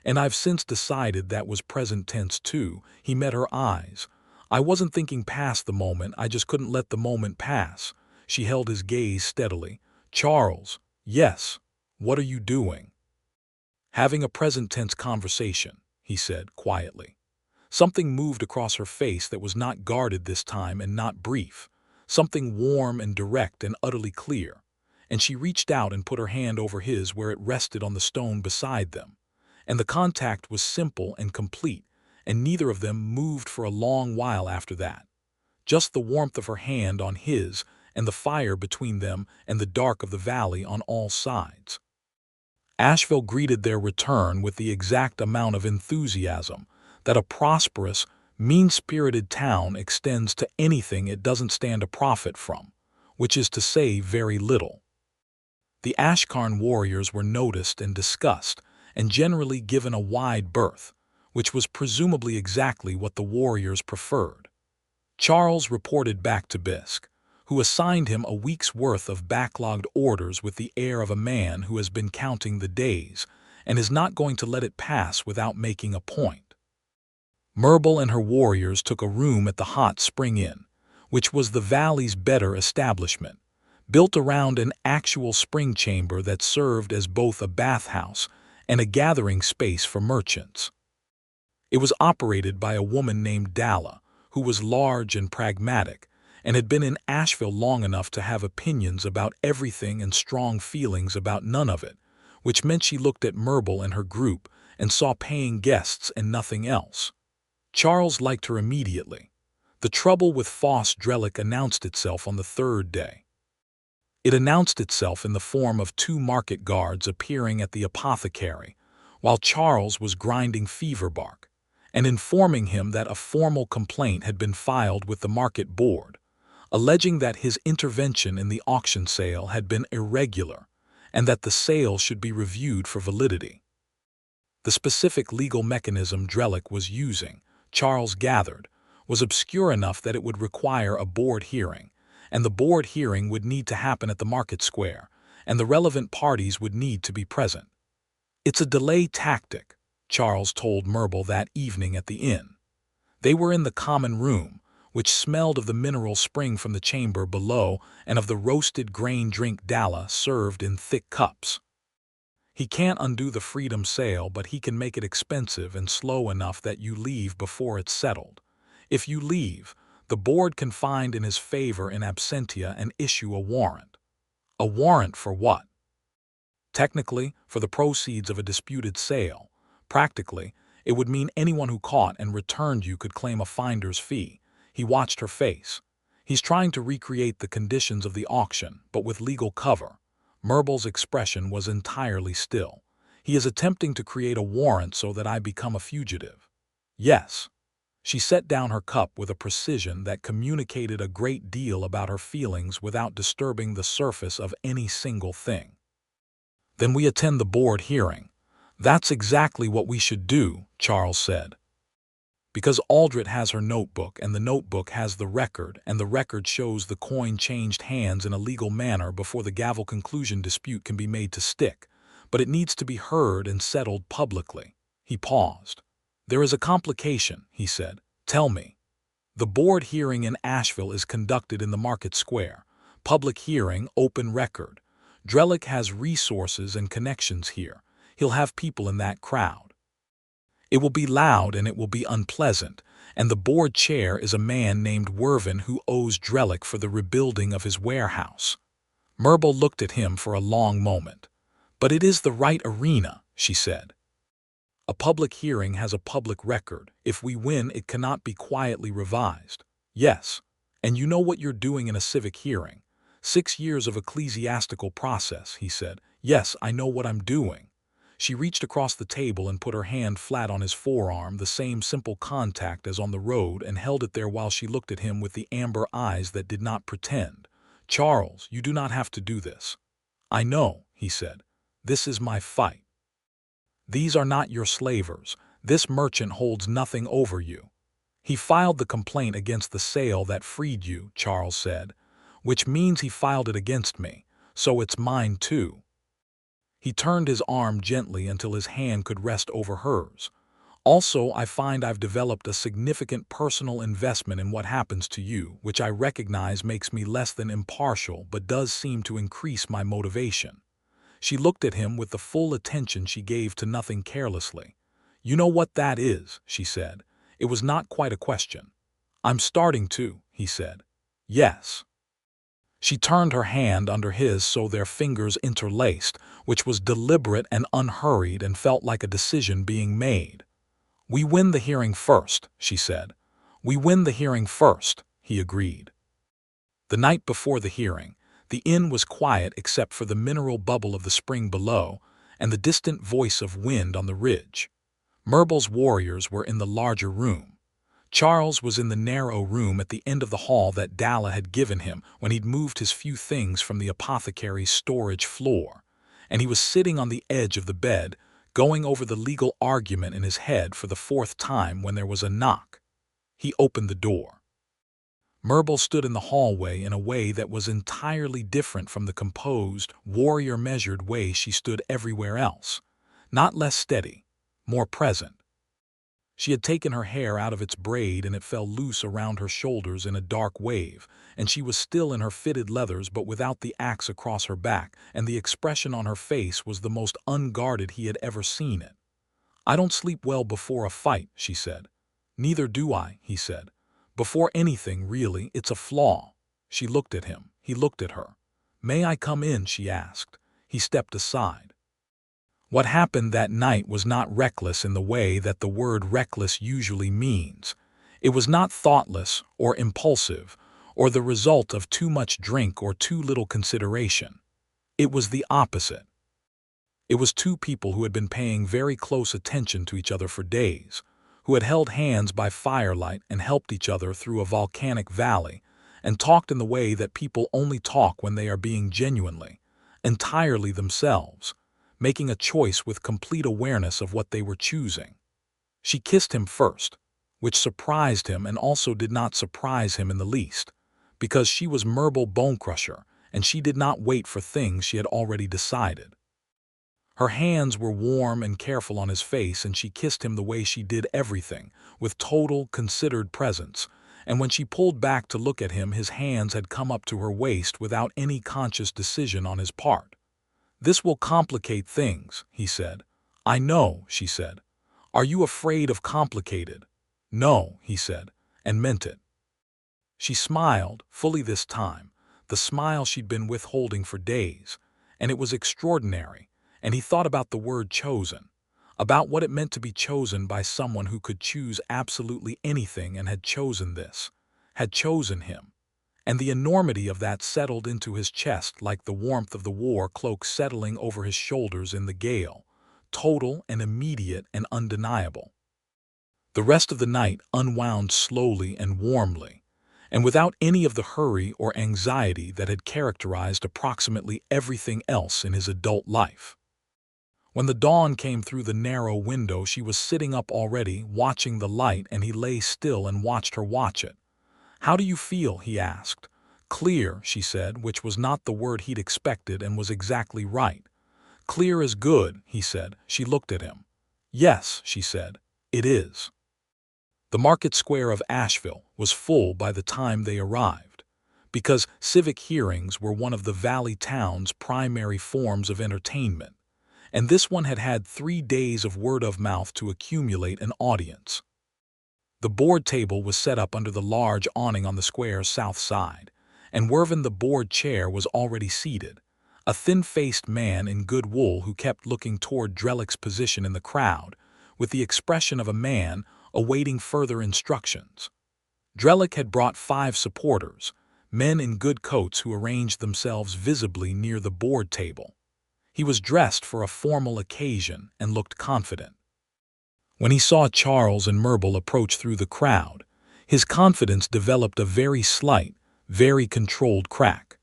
And I've since decided that was present tense too." He met her eyes. "I wasn't thinking past the moment, I just couldn't let the moment pass." She held his gaze steadily. "Charles." "Yes. What are you doing?" "Having a present tense conversation," he said quietly. Something moved across her face that was not guarded this time and not brief. Something warm and direct and utterly clear. And she reached out and put her hand over his where it rested on the stone beside them. And the contact was simple and complete, and neither of them moved for a long while after that. Just the warmth of her hand on his and the fire between them and the dark of the valley on all sides. Asheville greeted their return with the exact amount of enthusiasm that a prosperous, mean-spirited town extends to anything it doesn't stand a profit from, which is to say very little. The Ashkarn warriors were noticed and discussed, and generally given a wide berth, which was presumably exactly what the warriors preferred. Charles reported back to Bisk, who assigned him a week's worth of backlogged orders with the air of a man who has been counting the days and is not going to let it pass without making a point. Myrble and her warriors took a room at the Hot Spring Inn, which was the valley's better establishment, built around an actual spring chamber that served as both a bathhouse and a gathering space for merchants. It was operated by a woman named Dalla, who was large and pragmatic, and had been in Asheville long enough to have opinions about everything and strong feelings about none of it, which meant she looked at Myrble and her group and saw paying guests and nothing else. Charles liked her immediately. The trouble with Foss Drelick announced itself on the third day. It announced itself in the form of 2 market guards appearing at the apothecary, while Charles was grinding fever bark, and informing him that a formal complaint had been filed with the market board, alleging that his intervention in the auction sale had been irregular and that the sale should be reviewed for validity. The specific legal mechanism Drelick was using, Charles gathered, was obscure enough that it would require a board hearing, and the board hearing would need to happen at the market square, and the relevant parties would need to be present. "It's a delay tactic," Charles told Myrble that evening at the inn. They were in the common room, which smelled of the mineral spring from the chamber below and of the roasted grain drink Dalla served in thick cups. "He can't undo the freedom sale, but he can make it expensive and slow enough that you leave before it's settled. If you leave, the board can find in his favor in absentia and issue a warrant." "A warrant for what?" "Technically, for the proceeds of a disputed sale. Practically, it would mean anyone who caught and returned you could claim a finder's fee." He watched her face. "He's trying to recreate the conditions of the auction, but with legal cover." Myrble's expression was entirely still. "He is attempting to create a warrant so that I become a fugitive." "Yes." She set down her cup with a precision that communicated a great deal about her feelings without disturbing the surface of any single thing. "Then we attend the board hearing." "That's exactly what we should do," Charles said. "Because Aldrich has her notebook, and the notebook has the record, and the record shows the coin changed hands in a legal manner before the gavel conclusion dispute can be made to stick. But it needs to be heard and settled publicly." He paused. "There is a complication," he said. "Tell me." "The board hearing in Asheville is conducted in the market square. Public hearing, open record. Drelick has resources and connections here. He'll have people in that crowd. It will be loud and it will be unpleasant, and the board chair is a man named Wervin who owes Drelick for the rebuilding of his warehouse." Myrble looked at him for a long moment. "But it is the right arena," she said. "A public hearing has a public record. If we win, it cannot be quietly revised." "Yes, and you know what you're doing in a civic hearing. 6 years of ecclesiastical process," he said. "Yes, I know what I'm doing." She reached across the table and put her hand flat on his forearm, the same simple contact as on the road, and held it there while she looked at him with the amber eyes that did not pretend. "Charles, you do not have to do this." "I know," he said. "This is my fight. These are not your slavers. This merchant holds nothing over you." "He filed the complaint against the sale that freed you," Charles said, "which means he filed it against me, so it's mine too." He turned his arm gently until his hand could rest over hers. "Also, I find I've developed a significant personal investment in what happens to you, which I recognize makes me less than impartial but does seem to increase my motivation." She looked at him with the full attention she gave to nothing carelessly. "You know what that is," she said. It was not quite a question. "I'm starting to," he said. "Yes." She turned her hand under his so their fingers interlaced, which was deliberate and unhurried and felt like a decision being made. "We win the hearing first," she said. "We win the hearing first," he agreed. The night before the hearing, the inn was quiet except for the mineral bubble of the spring below and the distant voice of wind on the ridge. Myrble's warriors were in the larger room. Charles was in the narrow room at the end of the hall that Dalla had given him when he'd moved his few things from the apothecary's storage floor, and he was sitting on the edge of the bed, going over the legal argument in his head for the 4th time when there was a knock. He opened the door. Myrtle stood in the hallway in a way that was entirely different from the composed, warrior-measured way she stood everywhere else. Not less steady, more present. She had taken her hair out of its braid and it fell loose around her shoulders in a dark wave, and she was still in her fitted leathers but without the axe across her back, and the expression on her face was the most unguarded he had ever seen it. "I don't sleep well before a fight," she said. "Neither do I," he said. "Before anything, really, it's a flaw." She looked at him. He looked at her. "May I come in?" she asked. He stepped aside. What happened that night was not reckless in the way that the word reckless usually means. It was not thoughtless or impulsive or the result of too much drink or too little consideration. It was the opposite. It was two people who had been paying very close attention to each other for days, who had held hands by firelight and helped each other through a volcanic valley, and talked in the way that people only talk when they are being genuinely, entirely themselves, making a choice with complete awareness of what they were choosing. She kissed him first, which surprised him and also did not surprise him in the least, because she was Myrtle Bonecrusher, and she did not wait for things she had already decided. Her hands were warm and careful on his face, and she kissed him the way she did everything, with total, considered presence, and when she pulled back to look at him, his hands had come up to her waist without any conscious decision on his part. "This will complicate things," he said. "I know," she said. "Are you afraid of complicated?" "No," he said, and meant it. She smiled, fully this time, the smile she'd been withholding for days, and it was extraordinary, and he thought about the word chosen, about what it meant to be chosen by someone who could choose absolutely anything and had chosen this, had chosen him. And the enormity of that settled into his chest like the warmth of the war cloak settling over his shoulders in the gale, total and immediate and undeniable. The rest of the night unwound slowly and warmly, and without any of the hurry or anxiety that had characterized approximately everything else in his adult life. When the dawn came through the narrow window, she was sitting up already, watching the light, and he lay still and watched her watch it. "How do you feel?" he asked. "Clear," she said, which was not the word he'd expected and was exactly right. "Clear is good," he said. She looked at him. "Yes," she said, "it is." The market square of Asheville was full by the time they arrived, because civic hearings were one of the valley town's primary forms of entertainment, and this one had had 3 days of word of mouth to accumulate an audience. The board table was set up under the large awning on the square's south side, and Wervin the board chair was already seated, a thin-faced man in good wool who kept looking toward Drellick's position in the crowd, with the expression of a man awaiting further instructions. Drellick had brought 5 supporters, men in good coats who arranged themselves visibly near the board table. He was dressed for a formal occasion and looked confident. When he saw Charles and Myrtle approach through the crowd, his confidence developed a very slight, very controlled crack.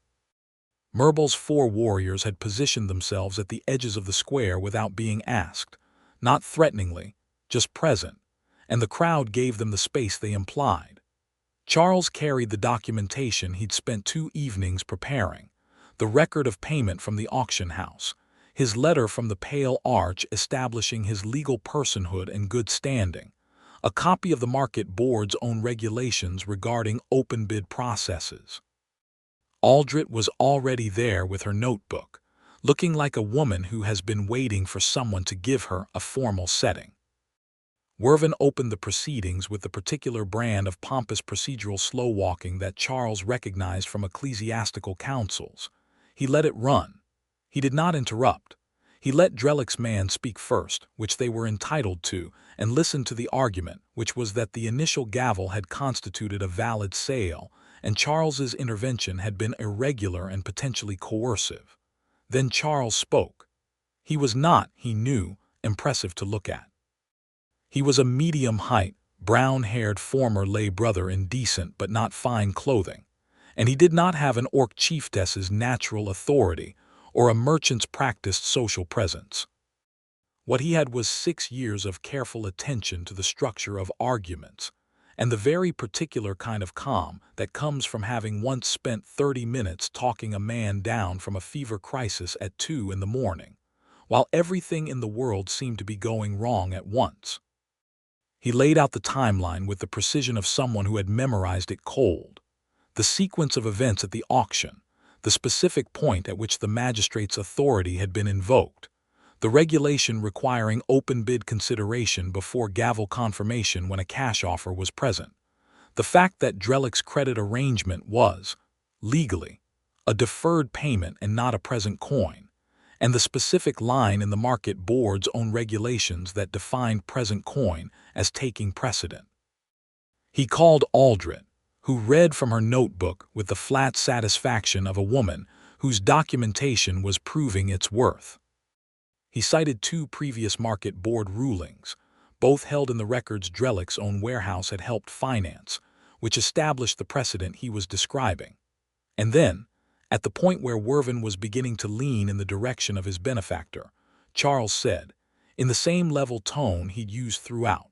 Myrtle's 4 warriors had positioned themselves at the edges of the square without being asked, not threateningly, just present, and the crowd gave them the space they implied. Charles carried the documentation he'd spent 2 evenings preparing, the record of payment from the auction house, his letter from the Pale Arch establishing his legal personhood and good standing, a copy of the market board's own regulations regarding open bid processes. Aldrit was already there with her notebook, looking like a woman who has been waiting for someone to give her a formal setting. Wervin opened the proceedings with the particular brand of pompous procedural slow-walking that Charles recognized from ecclesiastical councils. He let it run. He did not interrupt. He let Drellick's man speak first, which they were entitled to, and listened to the argument, which was that the initial gavel had constituted a valid sale, and Charles's intervention had been irregular and potentially coercive. Then Charles spoke. He was not, he knew, impressive to look at. He was a medium-height, brown-haired former lay brother in decent but not fine clothing, and he did not have an orc chieftess's natural authority or a merchant's practiced social presence. What he had was 6 years of careful attention to the structure of arguments, and the very particular kind of calm that comes from having once spent 30 minutes talking a man down from a fever crisis at 2 in the morning, while everything in the world seemed to be going wrong at once. He laid out the timeline with the precision of someone who had memorized it cold. The sequence of events at the auction, the specific point at which the magistrate's authority had been invoked, the regulation requiring open bid consideration before gavel confirmation when a cash offer was present, the fact that Drellick's credit arrangement was, legally, a deferred payment and not a present coin, and the specific line in the market board's own regulations that defined present coin as taking precedent. He called Aldred, who read from her notebook with the flat satisfaction of a woman whose documentation was proving its worth. He cited 2 previous market board rulings, both held in the records Drellick's own warehouse had helped finance, which established the precedent he was describing. And then, at the point where Wervin was beginning to lean in the direction of his benefactor, Charles said, in the same level tone he'd used throughout,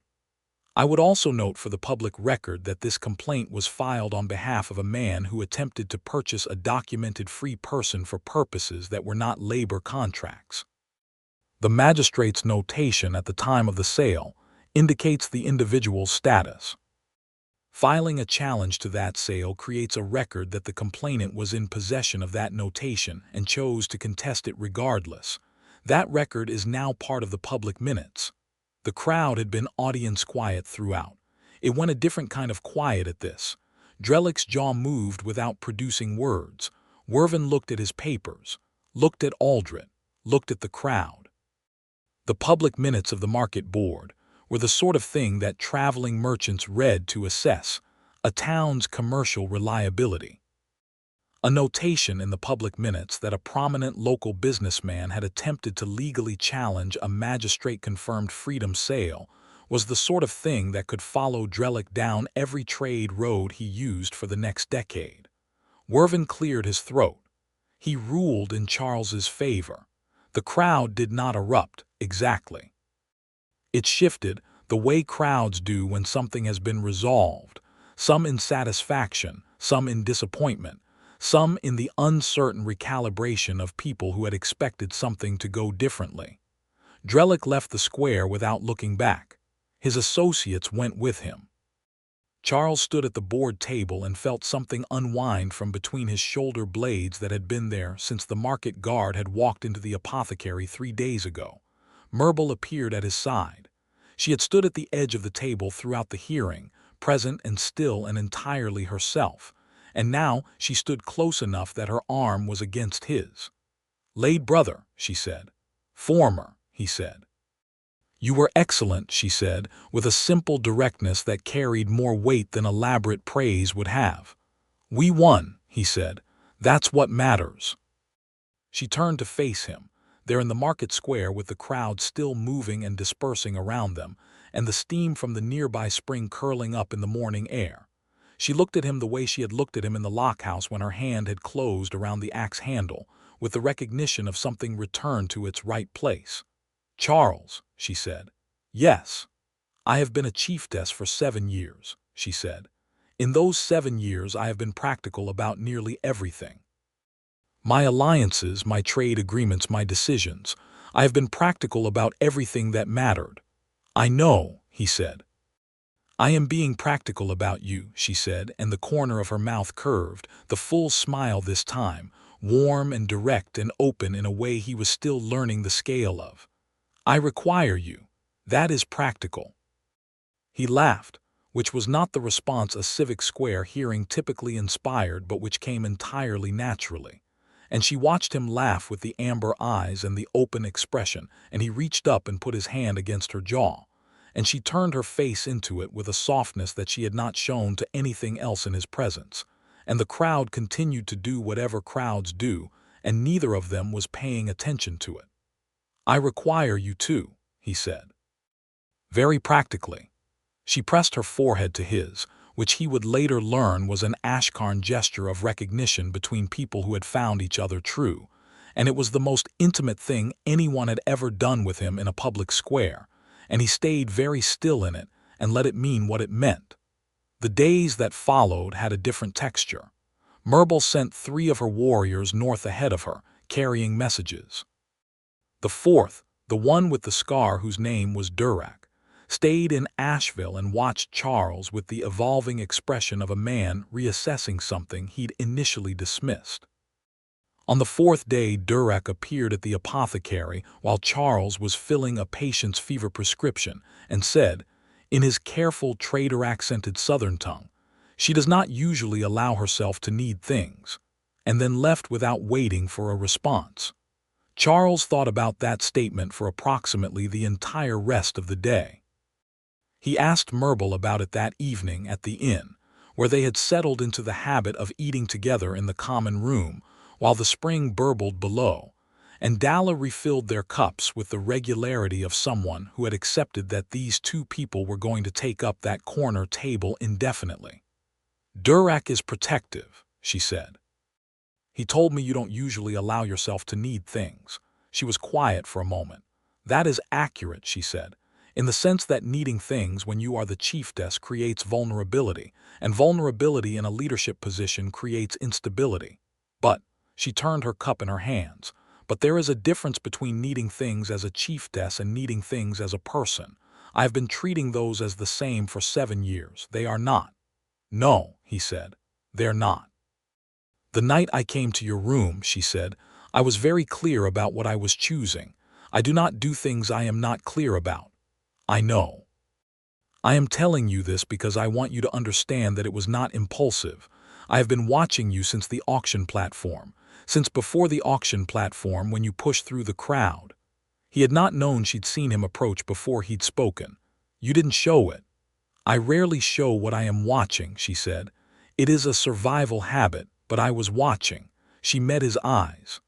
"I would also note for the public record that this complaint was filed on behalf of a man who attempted to purchase a documented free person for purposes that were not labor contracts. The magistrate's notation at the time of the sale indicates the individual's status. Filing a challenge to that sale creates a record that the complainant was in possession of that notation and chose to contest it regardless. That record is now part of the public minutes." The crowd had been audience quiet throughout. It went a different kind of quiet at this. Drellick's jaw moved without producing words. Wervin looked at his papers, looked at Aldred, looked at the crowd. The public minutes of the market board were the sort of thing that traveling merchants read to assess a town's commercial reliability. A notation in the public minutes that a prominent local businessman had attempted to legally challenge a magistrate-confirmed freedom sale was the sort of thing that could follow Drellick down every trade road he used for the next decade. Wervin cleared his throat. He ruled in Charles's favor. The crowd did not erupt, exactly. It shifted the way crowds do when something has been resolved, some in satisfaction, some in disappointment, some in the uncertain recalibration of people who had expected something to go differently. Drellick left the square without looking back. His associates went with him. Charles stood at the board table and felt something unwind from between his shoulder blades that had been there since the market guard had walked into the apothecary 3 days ago. Myrble appeared at his side. She had stood at the edge of the table throughout the hearing, present and still and entirely herself, and now she stood close enough that her arm was against his. "Late brother," she said. "Former," he said. "You were excellent," she said, with a simple directness that carried more weight than elaborate praise would have. "We won," he said. "That's what matters." She turned to face him, there in the market square with the crowd still moving and dispersing around them, and the steam from the nearby spring curling up in the morning air. She looked at him the way she had looked at him in the lockhouse when her hand had closed around the axe handle, with the recognition of something returned to its right place. "Charles," she said. "Yes. I have been a chieftess for 7 years," she said. "In those 7 years I have been practical about nearly everything. My alliances, my trade agreements, my decisions. I have been practical about everything that mattered." "I know," he said. "I am being practical about you," she said, and the corner of her mouth curved, the full smile this time, warm and direct and open in a way he was still learning the scale of. "I require you. That is practical." He laughed, which was not the response a civic square hearing typically inspired but which came entirely naturally. And she watched him laugh with the amber eyes and the open expression, and he reached up and put his hand against her jaw. And she turned her face into it with a softness that she had not shown to anything else in his presence, and the crowd continued to do whatever crowds do, and neither of them was paying attention to it. "I require you too," he said. Very practically. She pressed her forehead to his, which he would later learn was an Ashkarn gesture of recognition between people who had found each other true, and it was the most intimate thing anyone had ever done with him in a public square, and he stayed very still in it and let it mean what it meant. The days that followed had a different texture. Myrtle sent 3 of her warriors north ahead of her, carrying messages. The fourth, the one with the scar whose name was Durak, stayed in Asheville and watched Charles with the evolving expression of a man reassessing something he'd initially dismissed. On the 4th day, Durak appeared at the apothecary while Charles was filling a patient's fever prescription and said, in his careful trader-accented southern tongue, "She does not usually allow herself to need things," and then left without waiting for a response. Charles thought about that statement for approximately the entire rest of the day. He asked Myrtle about it that evening at the inn, where they had settled into the habit of eating together in the common room while the spring burbled below, and Dalla refilled their cups with the regularity of someone who had accepted that these 2 people were going to take up that corner table indefinitely. "Durak is protective," she said. "He told me you don't usually allow yourself to need things." She was quiet for a moment. "That is accurate," she said, "in the sense that needing things when you are the chieftess creates vulnerability, and vulnerability in a leadership position creates instability. But," she turned her cup in her hands, "but there is a difference between needing things as a chieftess and needing things as a person. I have been treating those as the same for 7 years. They are not." "No," he said, "they're not." "The night I came to your room," she said, "I was very clear about what I was choosing. I do not do things I am not clear about. I know. I am telling you this because I want you to understand that it was not impulsive. I have been watching you since the auction platform, since before the auction platform when you pushed through the crowd." He had not known she'd seen him approach before he'd spoken. "You didn't show it." "I rarely show what I am watching," she said. "It is a survival habit, but I was watching." She met his eyes.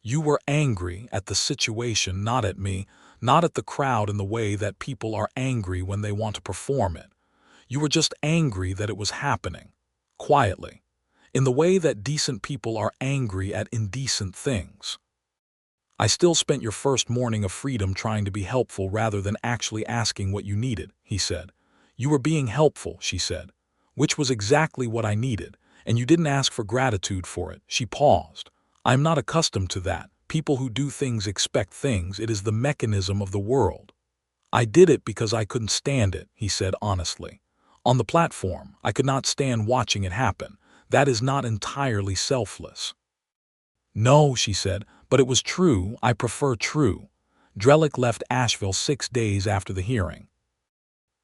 "You were angry at the situation, not at me, not at the crowd in the way that people are angry when they want to perform it. You were just angry that it was happening, quietly, in the way that decent people are angry at indecent things. I still spent your first morning of freedom trying to be helpful rather than actually asking what you needed," he said. "You were being helpful," she said, "which was exactly what I needed, and you didn't ask for gratitude for it." She paused. "I'm not accustomed to that. People who do things expect things. It is the mechanism of the world." "I did it because I couldn't stand it," he said honestly. "On the platform, I could not stand watching it happen. That is not entirely selfless." "No," she said, "but it was true. I prefer true." Drellick left Asheville 6 days after the hearing.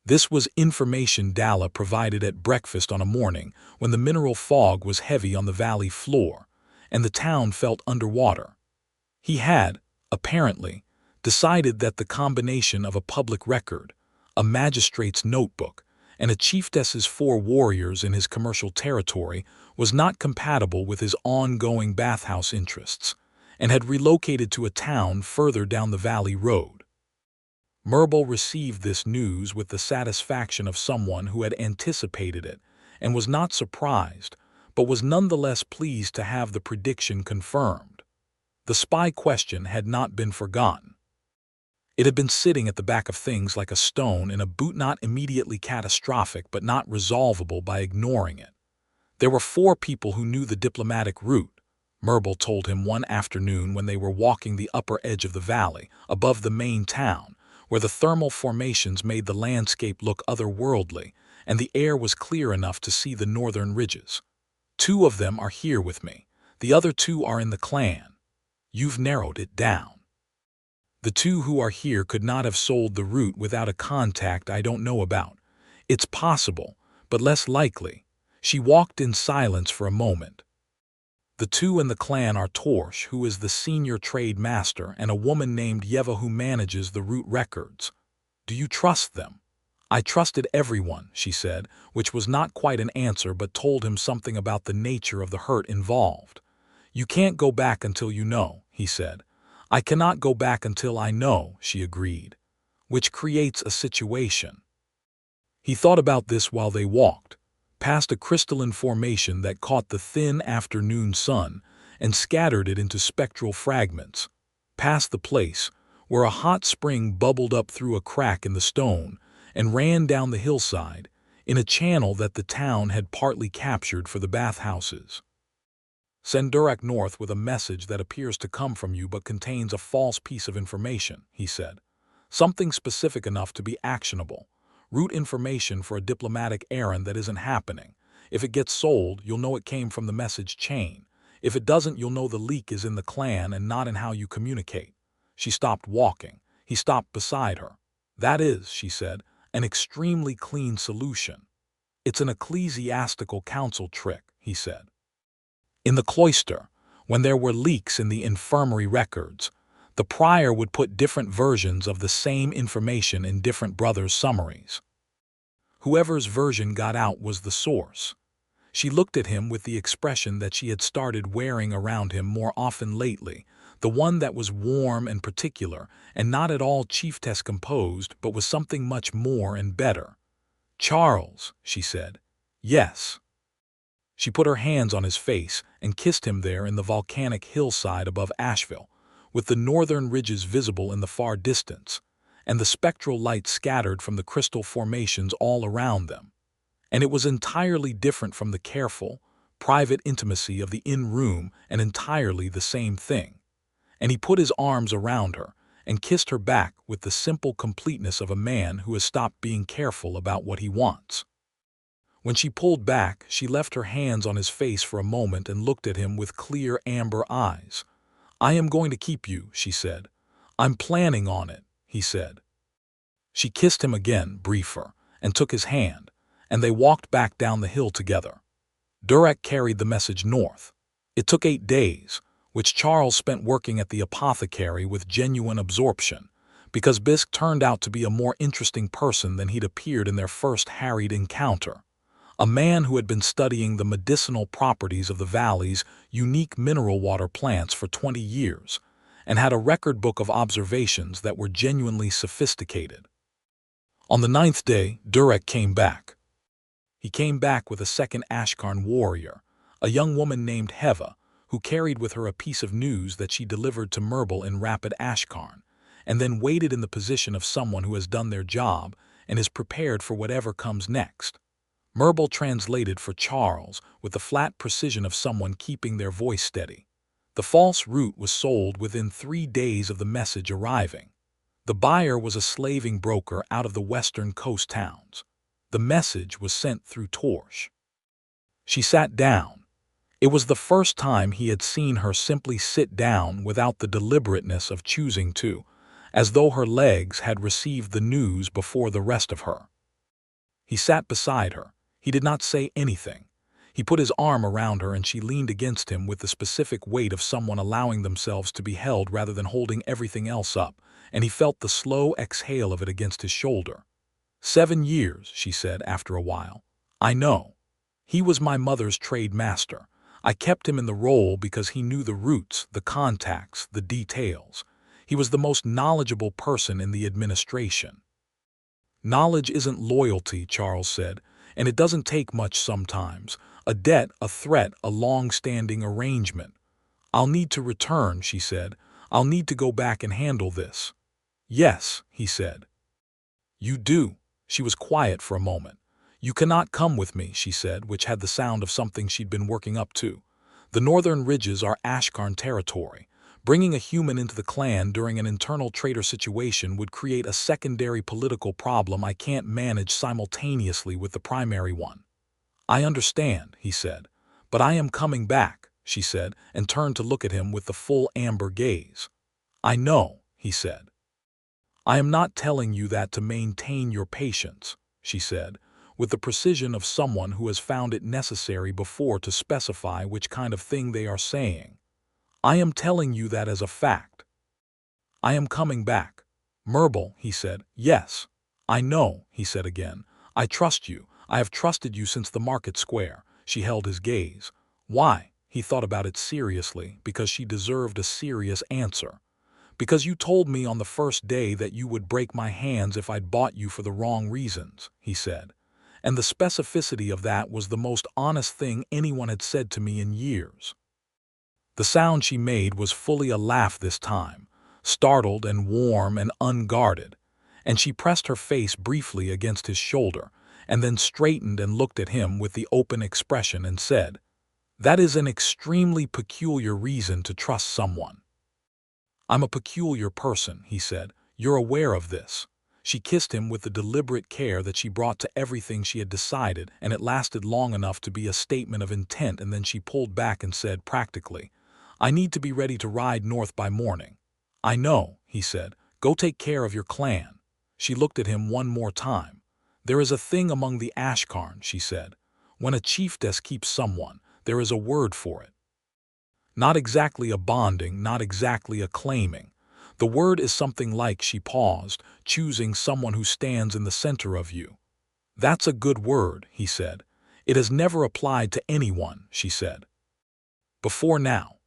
This was information Dalla provided at breakfast on a morning when the mineral fog was heavy on the valley floor, and the town felt underwater. He had, apparently, decided that the combination of a public record, a magistrate's notebook, and a chieftess's 4 warriors in his commercial territory was not compatible with his ongoing bathhouse interests, and had relocated to a town further down the valley road. Myrtle received this news with the satisfaction of someone who had anticipated it and was not surprised, but was nonetheless pleased to have the prediction confirmed. The spy question had not been forgotten. It had been sitting at the back of things like a stone in a boot, not immediately catastrophic but not resolvable by ignoring it. There were 4 people who knew the diplomatic route, Myrtle told him one afternoon when they were walking the upper edge of the valley, above the main town, where the thermal formations made the landscape look otherworldly, and the air was clear enough to see the northern ridges. "2 of them are here with me. The other 2 are in the clan. You've narrowed it down. The 2 who are here could not have sold the route without a contact I don't know about. It's possible, but less likely." She walked in silence for a moment. "The 2 in the clan are Torsh, who is the senior trade master, and a woman named Yeva who manages the route records. Do you trust them?" "I trusted everyone," she said, which was not quite an answer but told him something about the nature of the hurt involved. "You can't go back until you know," he said. "I cannot go back until I know," she agreed. "Which creates a situation." He thought about this while they walked, past a crystalline formation that caught the thin afternoon sun and scattered it into spectral fragments, past the place where a hot spring bubbled up through a crack in the stone and ran down the hillside, in a channel that the town had partly captured for the bathhouses. Send Durak north with a message that appears to come from you but contains a false piece of information, he said. Something specific enough to be actionable. Route information for a diplomatic errand that isn't happening. If it gets sold, you'll know it came from the message chain. If it doesn't, you'll know the leak is in the clan and not in how you communicate. She stopped walking. He stopped beside her. That is, she said, an extremely clean solution. It's an ecclesiastical council trick, he said. In the cloister, when there were leaks in the infirmary records, the prior would put different versions of the same information in different brothers' summaries. Whoever's version got out was the source. She looked at him with the expression that she had started wearing around him more often lately, the one that was warm and particular and not at all Chieftess composed, but was something much more and better. "Charles," she said. "Yes." She put her hands on his face and kissed him there in the volcanic hillside above Asheville, with the northern ridges visible in the far distance, and the spectral light scattered from the crystal formations all around them. And it was entirely different from the careful, private intimacy of the in-room, and entirely the same thing. And he put his arms around her and kissed her back with the simple completeness of a man who has stopped being careful about what he wants. When she pulled back, she left her hands on his face for a moment and looked at him with clear amber eyes. "I am going to keep you," she said. "I'm planning on it," he said. She kissed him again, briefer, and took his hand, and they walked back down the hill together. Durak carried the message north. It took 8 days, which Charles spent working at the apothecary with genuine absorption, because Bisk turned out to be a more interesting person than he'd appeared in their first harried encounter. A man who had been studying the medicinal properties of the valley's unique mineral water plants for 20 years, and had a record book of observations that were genuinely sophisticated. On the 9th day, Durak came back. He came back with a second Ashkarn warrior, a young woman named Heva, who carried with her a piece of news that she delivered to Merble in Rapid Ashkarn, and then waited in the position of someone who has done their job and is prepared for whatever comes next. Merble translated for Charles with the flat precision of someone keeping their voice steady. The false route was sold within 3 days of the message arriving. The buyer was a slaving broker out of the western coast towns. The message was sent through Torch. She sat down. It was the first time he had seen her simply sit down without the deliberateness of choosing to, as though her legs had received the news before the rest of her. He sat beside her. He did not say anything. He put his arm around her and she leaned against him with the specific weight of someone allowing themselves to be held rather than holding everything else up, and he felt the slow exhale of it against his shoulder. 7 years, she said after a while. I know. He was my mother's trade master. I kept him in the role because he knew the roots, the contacts, the details. He was the most knowledgeable person in the administration. Knowledge isn't loyalty, Charles said, and it doesn't take much sometimes. A debt, a threat, a long-standing arrangement. I'll need to return, she said. I'll need to go back and handle this. Yes, he said. You do. She was quiet for a moment. You cannot come with me, she said, which had the sound of something she'd been working up to. The northern ridges are Ashkarn territory. Bringing a human into the clan during an internal traitor situation would create a secondary political problem I can't manage simultaneously with the primary one. I understand, he said. But I am coming back, she said, and turned to look at him with the full amber gaze. I know, he said. I am not telling you that to maintain your patience, she said, with the precision of someone who has found it necessary before to specify which kind of thing they are saying. I am telling you that as a fact. I am coming back. Merble, he said. Yes. I know, he said again. I trust you. I have trusted you since the market square. She held his gaze. Why? He thought about it seriously, because she deserved a serious answer. Because you told me on the first day that you would break my hands if I'd bought you for the wrong reasons, he said. And the specificity of that was the most honest thing anyone had said to me in years. The sound she made was fully a laugh this time, startled and warm and unguarded, and she pressed her face briefly against his shoulder, and then straightened and looked at him with the open expression and said, "That is an extremely peculiar reason to trust someone." "I'm a peculiar person," he said. "You're aware of this." She kissed him with the deliberate care that she brought to everything she had decided, and it lasted long enough to be a statement of intent, and then she pulled back and said practically, "I need to be ready to ride north by morning." "I know," he said. "Go take care of your clan." She looked at him one more time. "There is a thing among the Ashkarn," she said. "When a chieftess keeps someone, there is a word for it. Not exactly a bonding, not exactly a claiming. The word is something like," she paused, "choosing someone who stands in the center of you." "That's a good word," he said. "It has never applied to anyone," she said, "before now."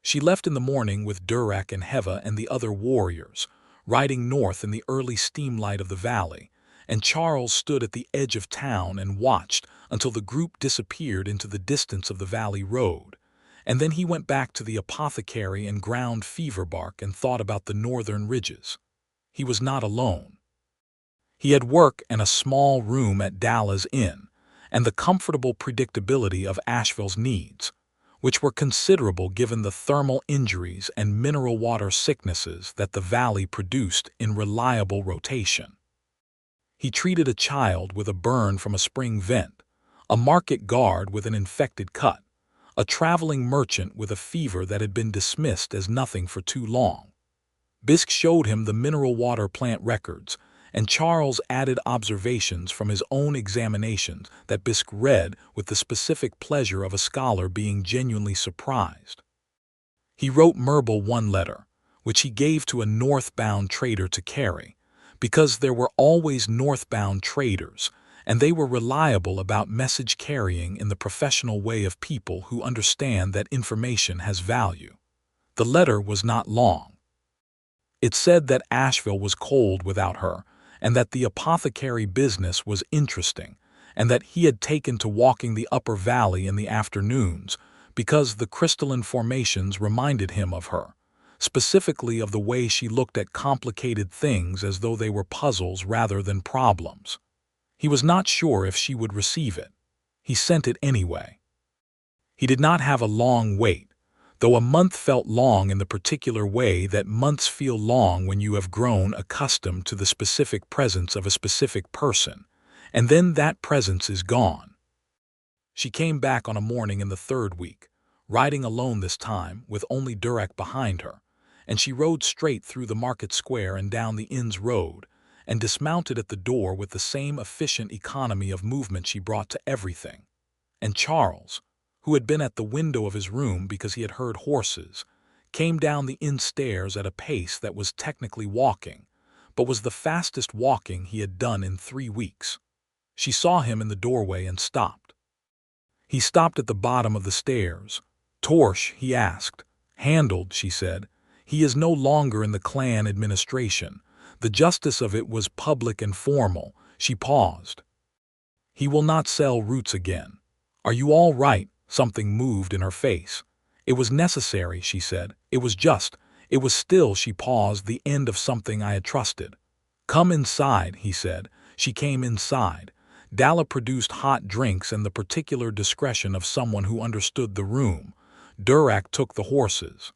She left in the morning with Durak and Heva and the other warriors, riding north in the early steamlight of the valley, and Charles stood at the edge of town and watched until the group disappeared into the distance of the valley road. And then he went back to the apothecary and ground fever bark and thought about the northern ridges. He was not alone. He had work and a small room at Dalla's Inn, and the comfortable predictability of Asheville's needs, which were considerable given the thermal injuries and mineral water sicknesses that the valley produced in reliable rotation. He treated a child with a burn from a spring vent, a market guard with an infected cut, a traveling merchant with a fever that had been dismissed as nothing for too long. Bisk showed him the mineral water plant records, and Charles added observations from his own examinations that Bisk read with the specific pleasure of a scholar being genuinely surprised. He wrote Merble one letter, which he gave to a northbound trader to carry, because there were always northbound traders, and they were reliable about message carrying in the professional way of people who understand that information has value. The letter was not long. It said that Asheville was cold without her, and that the apothecary business was interesting, and that he had taken to walking the upper valley in the afternoons because the crystalline formations reminded him of her, specifically of the way she looked at complicated things as though they were puzzles rather than problems. He was not sure if she would receive it. He sent it anyway. He did not have a long wait, though a month felt long in the particular way that months feel long when you have grown accustomed to the specific presence of a specific person, and then that presence is gone. She came back on a morning in the third week, riding alone this time, with only Durak behind her, and she rode straight through the market square and down the inn's road, and dismounted at the door with the same efficient economy of movement she brought to everything. And Charles, who had been at the window of his room because he had heard horses, came down the inn stairs at a pace that was technically walking, but was the fastest walking he had done in 3 weeks. She saw him in the doorway and stopped. He stopped at the bottom of the stairs. "Torch?" he asked. "Handled," she said. "He is no longer in the clan administration. The justice of it was public and formal." She paused. "He will not sell roots again. Are you all right?" Something moved in her face. "It was necessary," she said. "It was just. It was still," she paused, "the end of something I had trusted." "Come inside," he said. She came inside. Dalla produced hot drinks and the particular discretion of someone who understood the room. Durak took the horses.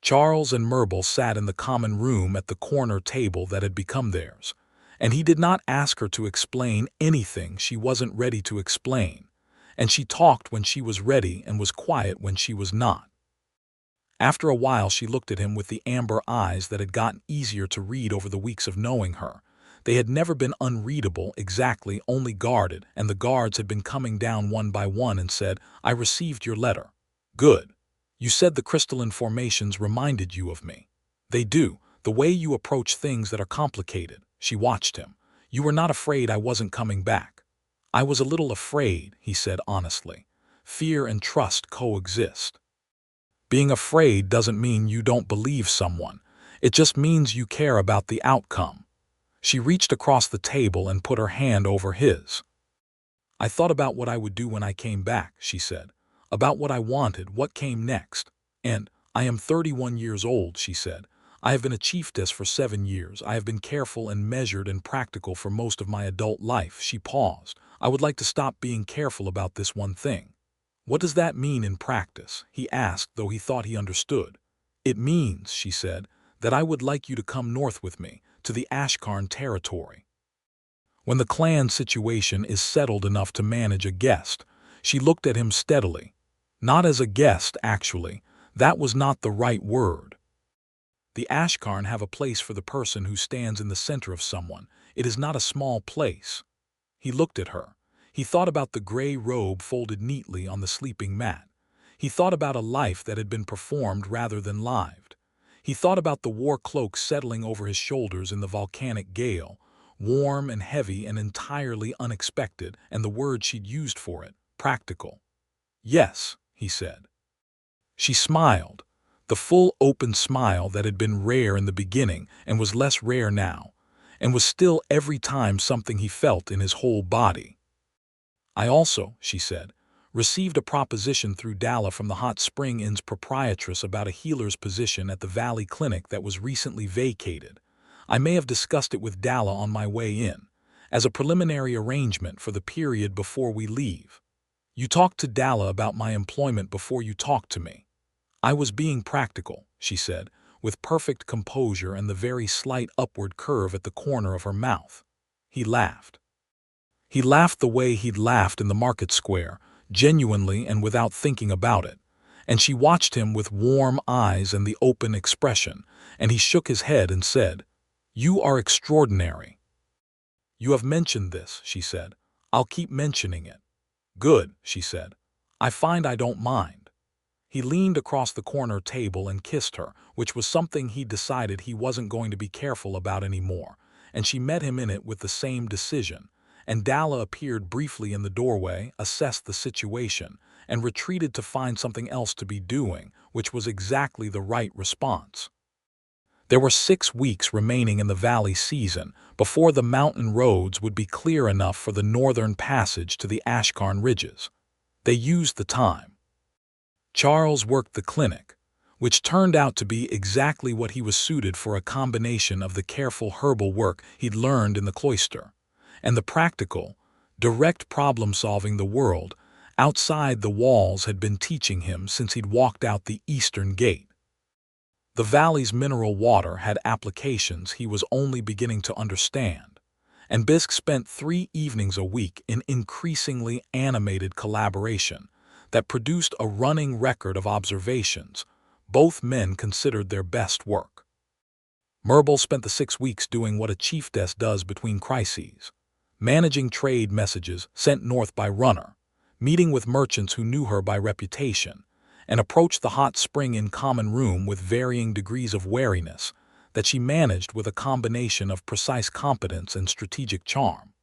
Charles and Merble sat in the common room at the corner table that had become theirs, and he did not ask her to explain anything she wasn't ready to explain, and she talked when she was ready and was quiet when she was not. After a while she looked at him with the amber eyes that had gotten easier to read over the weeks of knowing her. They had never been unreadable exactly, only guarded, and the guards had been coming down one by one and said, "I received your letter." "Good. You said the crystalline formations reminded you of me." "They do, the way you approach things that are complicated." She watched him. "You were not afraid I wasn't coming back." "I was a little afraid," he said honestly. "Fear and trust coexist. Being afraid doesn't mean you don't believe someone. It just means you care about the outcome." She reached across the table and put her hand over his. "I thought about what I would do when I came back," she said. "About what I wanted, what came next. And I am 31 years old," she said. I have been a chieftess for 7 years. I have been careful and measured and practical for most of my adult life." She paused. "I would like to stop being careful about this one thing." "What does that mean in practice?" he asked, though he thought he understood. "It means," she said, "that I would like you to come north with me, to the Ashkarn territory. When the clan situation is settled enough to manage a guest." She looked at him steadily. "Not as a guest, actually. That was not the right word. The Ashkarn have a place for the person who stands in the center of someone. It is not a small place." He looked at her. He thought about the gray robe folded neatly on the sleeping mat. He thought about a life that had been performed rather than lived. He thought about the war cloak settling over his shoulders in the volcanic gale, warm and heavy and entirely unexpected, and the word she'd used for it, practical. "Yes," he said. She smiled, the full open smile that had been rare in the beginning and was less rare now, and was still every time something he felt in his whole body. "I also," she said, "received a proposition through Dalla from the Hot Spring Inn's proprietress about a healer's position at the Valley Clinic that was recently vacated. I may have discussed it with Dalla on my way in, as a preliminary arrangement for the period before we leave." "You talked to Dalla about my employment before you talked to me." "I was being practical," she said, with perfect composure and the very slight upward curve at the corner of her mouth. He laughed. He laughed the way he'd laughed in the market square, genuinely and without thinking about it. And she watched him with warm eyes and the open expression, and he shook his head and said, "You are extraordinary." "You have mentioned this," she said. "I'll keep mentioning it." "Good," she said. "I find I don't mind." He leaned across the corner table and kissed her, which was something he decided he wasn't going to be careful about anymore, and she met him in it with the same decision, and Dalla appeared briefly in the doorway, assessed the situation, and retreated to find something else to be doing, which was exactly the right response. There were 6 weeks remaining in the valley season before the mountain roads would be clear enough for the northern passage to the Ashkarn ridges. They used the time. Charles worked the clinic, which turned out to be exactly what he was suited for, a combination of the careful herbal work he'd learned in the cloister, and the practical, direct problem-solving the world outside the walls had been teaching him since he'd walked out the eastern gate. The valley's mineral water had applications he was only beginning to understand, and Bisk spent 3 evenings a week in increasingly animated collaboration that produced a running record of observations. Both men considered their best work. Merble spent the 6 weeks doing what a chieftess does between crises, managing trade messages sent north by runner, meeting with merchants who knew her by reputation, and approached the Hot Spring Inn common room with varying degrees of wariness that she managed with a combination of precise competence and strategic charm.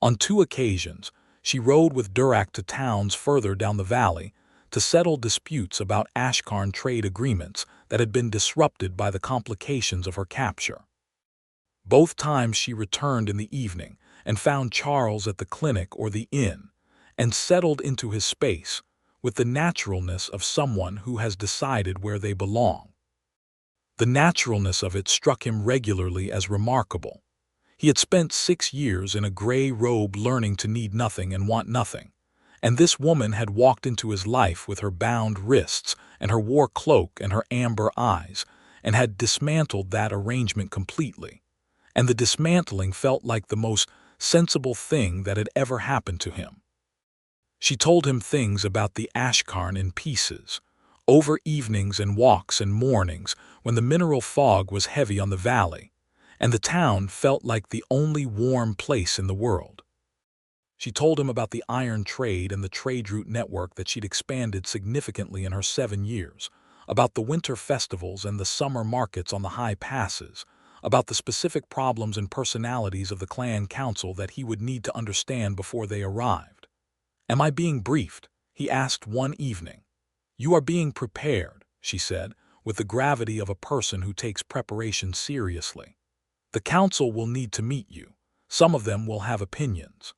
On 2 occasions, she rode with Durak to towns further down the valley to settle disputes about Ashkarn trade agreements that had been disrupted by the complications of her capture. Both times she returned in the evening and found Charles at the clinic or the inn, and settled into his space with the naturalness of someone who has decided where they belong. The naturalness of it struck him regularly as remarkable. He had spent 6 years in a gray robe learning to need nothing and want nothing, and this woman had walked into his life with her bound wrists and her war cloak and her amber eyes, and had dismantled that arrangement completely, and the dismantling felt like the most sensible thing that had ever happened to him. She told him things about the Ashkarn in pieces, over evenings and walks and mornings when the mineral fog was heavy on the valley, and the town felt like the only warm place in the world. She told him about the iron trade and the trade route network that she'd expanded significantly in her 7 years, about the winter festivals and the summer markets on the high passes, about the specific problems and personalities of the clan council that he would need to understand before they arrived. "Am I being briefed?" he asked one evening. "You are being prepared," she said, with the gravity of a person who takes preparation seriously. "The council will need to meet you. Some of them will have opinions.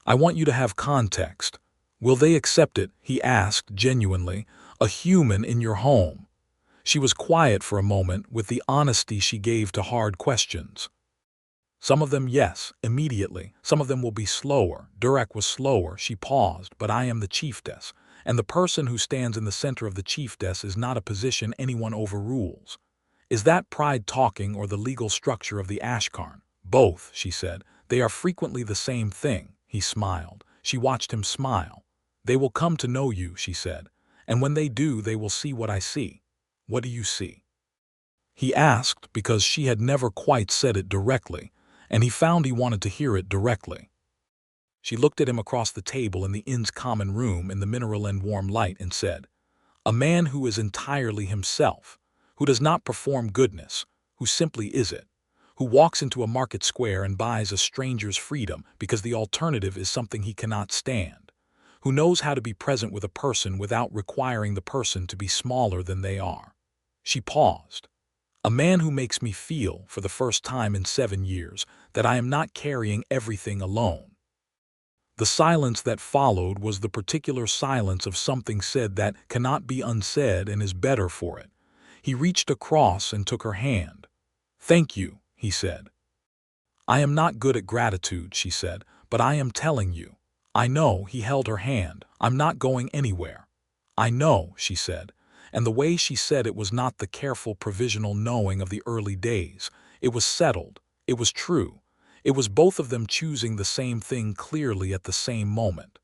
I want you to have context. Will they accept it?" he asked genuinely. "A human in your home." She was quiet for a moment with the honesty she gave to hard questions. Some of them, yes, immediately. Some of them will be slower. Durek was slower. She paused. But I am the Chieftess, and the person who stands in the center of the Chieftess is not a position anyone overrules. Is that pride talking or the legal structure of the Ashkarn? Both, she said. They are frequently the same thing. He smiled. She watched him smile. They will come to know you, she said. And when they do, they will see what I see. What do you see? He asked because she had never quite said it directly, and he found he wanted to hear it directly. She looked at him across the table in the inn's common room in the mineral and warm light and said, "A man who is entirely himself, who does not perform goodness, who simply is it, who walks into a market square and buys a stranger's freedom because the alternative is something he cannot stand, who knows how to be present with a person without requiring the person to be smaller than they are." She paused. "A man who makes me feel, for the first time in 7 years, that I am not carrying everything alone." The silence that followed was the particular silence of something said that cannot be unsaid and is better for it. He reached across and took her hand. "Thank you," he said. "I am not good at gratitude," she said, "but I am telling you. I know," he held her hand. "I'm not going anywhere." "I know," she said. And the way she said it was not the careful provisional knowing of the early days. It was settled. It was true. It was both of them choosing the same thing clearly at the same moment.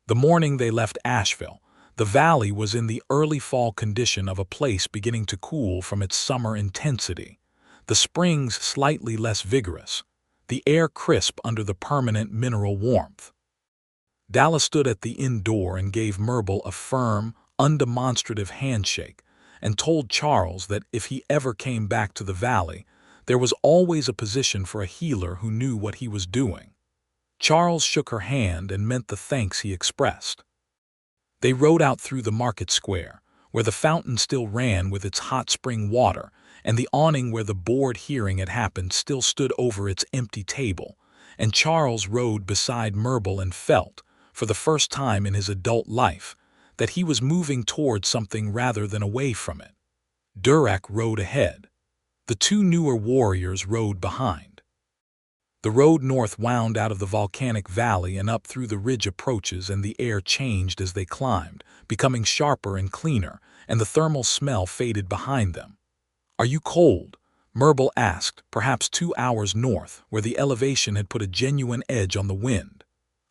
The morning they left Asheville, the valley was in the early fall condition of a place beginning to cool from its summer intensity. The springs slightly less vigorous, the air crisp under the permanent mineral warmth. Dallas stood at the inn door and gave Myrtle a firm, undemonstrative handshake, and told Charles that if he ever came back to the valley, there was always a position for a healer who knew what he was doing. Charles shook her hand and meant the thanks he expressed. They rode out through the market square, where the fountain still ran with its hot spring water, and the awning where the board hearing had happened still stood over its empty table, and Charles rode beside Myrtle and felt, for the first time in his adult life, that he was moving toward something rather than away from it. Durek rode ahead. The two newer warriors rode behind. The road north wound out of the volcanic valley and up through the ridge approaches, and the air changed as they climbed, becoming sharper and cleaner, and the thermal smell faded behind them. "Are you cold?" Myrtle asked, perhaps 2 hours north, where the elevation had put a genuine edge on the wind.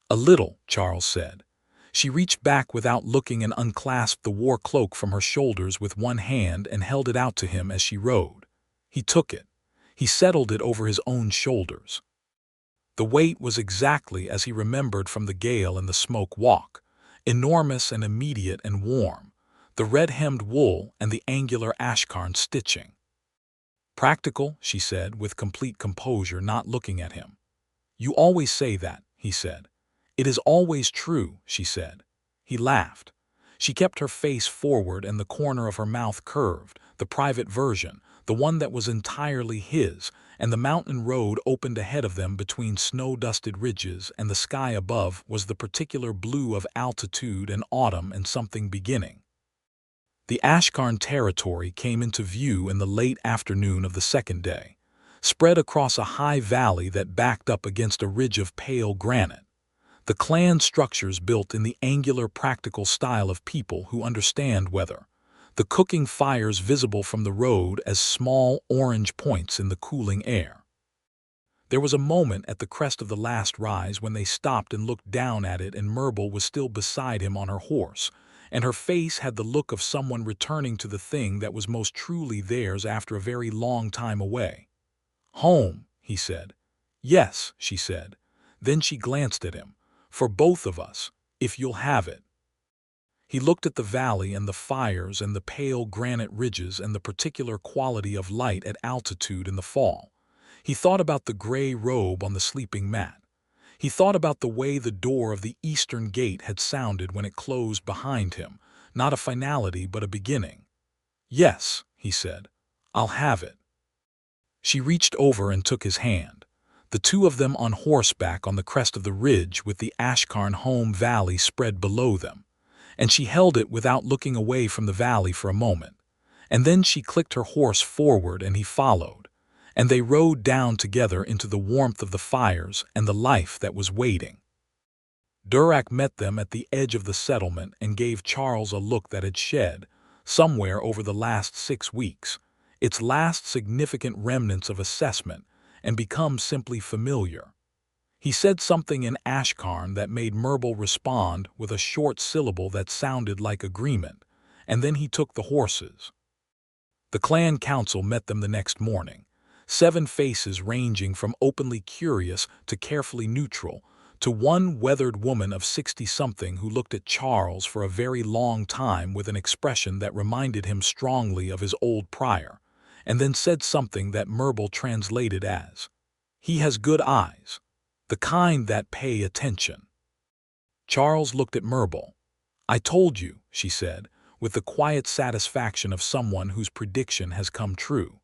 "A little," Charles said. She reached back without looking and unclasped the war cloak from her shoulders with one hand and held it out to him as she rode. He took it. He settled it over his own shoulders. The weight was exactly as he remembered from the gale and the smoke walk, enormous and immediate and warm, the red-hemmed wool and the angular Ashkarn stitching. "Practical," she said, with complete composure, not looking at him. "You always say that," he said. "It is always true," she said. He laughed. She kept her face forward and the corner of her mouth curved, the private version, the one that was entirely his, and the mountain road opened ahead of them between snow-dusted ridges, and the sky above was the particular blue of altitude and autumn and something beginning. The Ashkarn territory came into view in the late afternoon of the second day, spread across a high valley that backed up against a ridge of pale granite. The clan structures built in the angular practical style of people who understand weather, the cooking fires visible from the road as small orange points in the cooling air. There was a moment at the crest of the last rise when they stopped and looked down at it, and Myrtle was still beside him on her horse, and her face had the look of someone returning to the thing that was most truly theirs after a very long time away. "Home," he said. "Yes," she said. Then she glanced at him. "For both of us, if you'll have it." He looked at the valley and the fires and the pale granite ridges and the particular quality of light at altitude in the fall. He thought about the gray robe on the sleeping mat. He thought about the way the door of the eastern gate had sounded when it closed behind him, not a finality but a beginning. "Yes," he said, "I'll have it." She reached over and took his hand, the two of them on horseback on the crest of the ridge with the Ashkarn home valley spread below them, and she held it without looking away from the valley for a moment, And then she clicked her horse forward and he followed, and they rode down together into the warmth of the fires and the life that was waiting. Durak met them at the edge of the settlement and gave Charles a look that had shed, somewhere over the last 6 weeks, its last significant remnants of assessment, and become simply familiar. He said something in Ashkarn that made Merble respond with a short syllable that sounded like agreement, and then he took the horses. The clan council met them the next morning, 7 faces ranging from openly curious to carefully neutral, to one weathered woman of 60-something who looked at Charles for a very long time with an expression that reminded him strongly of his old prior, and then said something that Merble translated as, "He has good eyes, the kind that pay attention." Charles looked at Merble. "I told you," she said, with the quiet satisfaction of someone whose prediction has come true.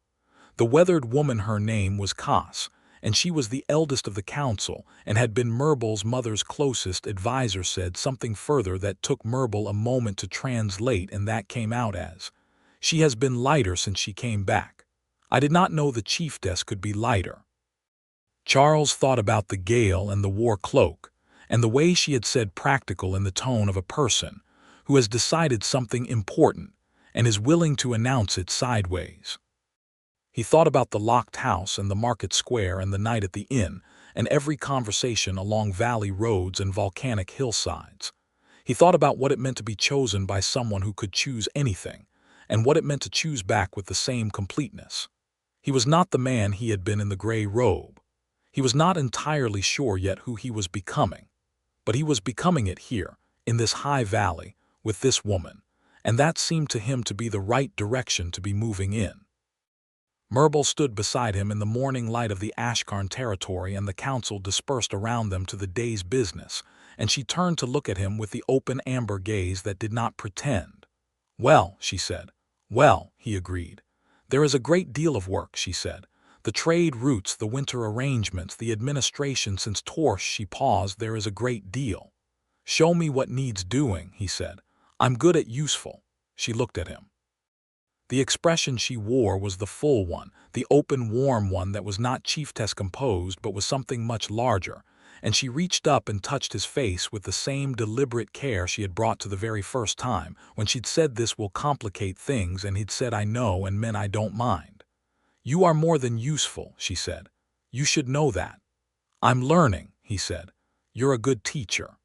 The weathered woman, her name was Cass, and she was the eldest of the council and had been Merble's mother's closest advisor, said something further that took Merble a moment to translate, and that came out as, "She has been lighter since she came back. I did not know the Chieftess could be lighter." Charles thought about the Gale and the war cloak, and the way she had said practical in the tone of a person who has decided something important and is willing to announce it sideways. He thought about the locked house and the market square and the night at the inn and every conversation along valley roads and volcanic hillsides. He thought about what it meant to be chosen by someone who could choose anything, and what it meant to choose back with the same completeness. He was not the man he had been in the gray robe. He was not entirely sure yet who he was becoming, but he was becoming it here, in this high valley, with this woman, and that seemed to him to be the right direction to be moving in. Merble stood beside him in the morning light of the Ashkarn territory, and the council dispersed around them to the day's business, and she turned to look at him with the open amber gaze that did not pretend. "Well," she said. "Well," he agreed. "There is a great deal of work," she said. "The trade routes, the winter arrangements, the administration since Torsh." She paused. "There is a great deal." "Show me what needs doing," he said. "I'm good at useful." She looked at him. The expression she wore was the full one, the open, warm one that was not Chieftess composed but was something much larger, and she reached up and touched his face with the same deliberate care she had brought to the very first time, when she'd said, "This will complicate things," and he'd said, "I know," and meant, "I don't mind." "You are more than useful," she said. "You should know that." "I'm learning," he said. "You're a good teacher."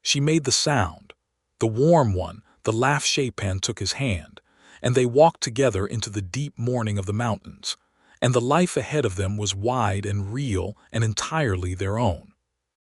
She made the sound, the warm one. The laugh. Shapan took his hand, and they walked together into the deep morning of the mountains, and the life ahead of them was wide and real and entirely their own.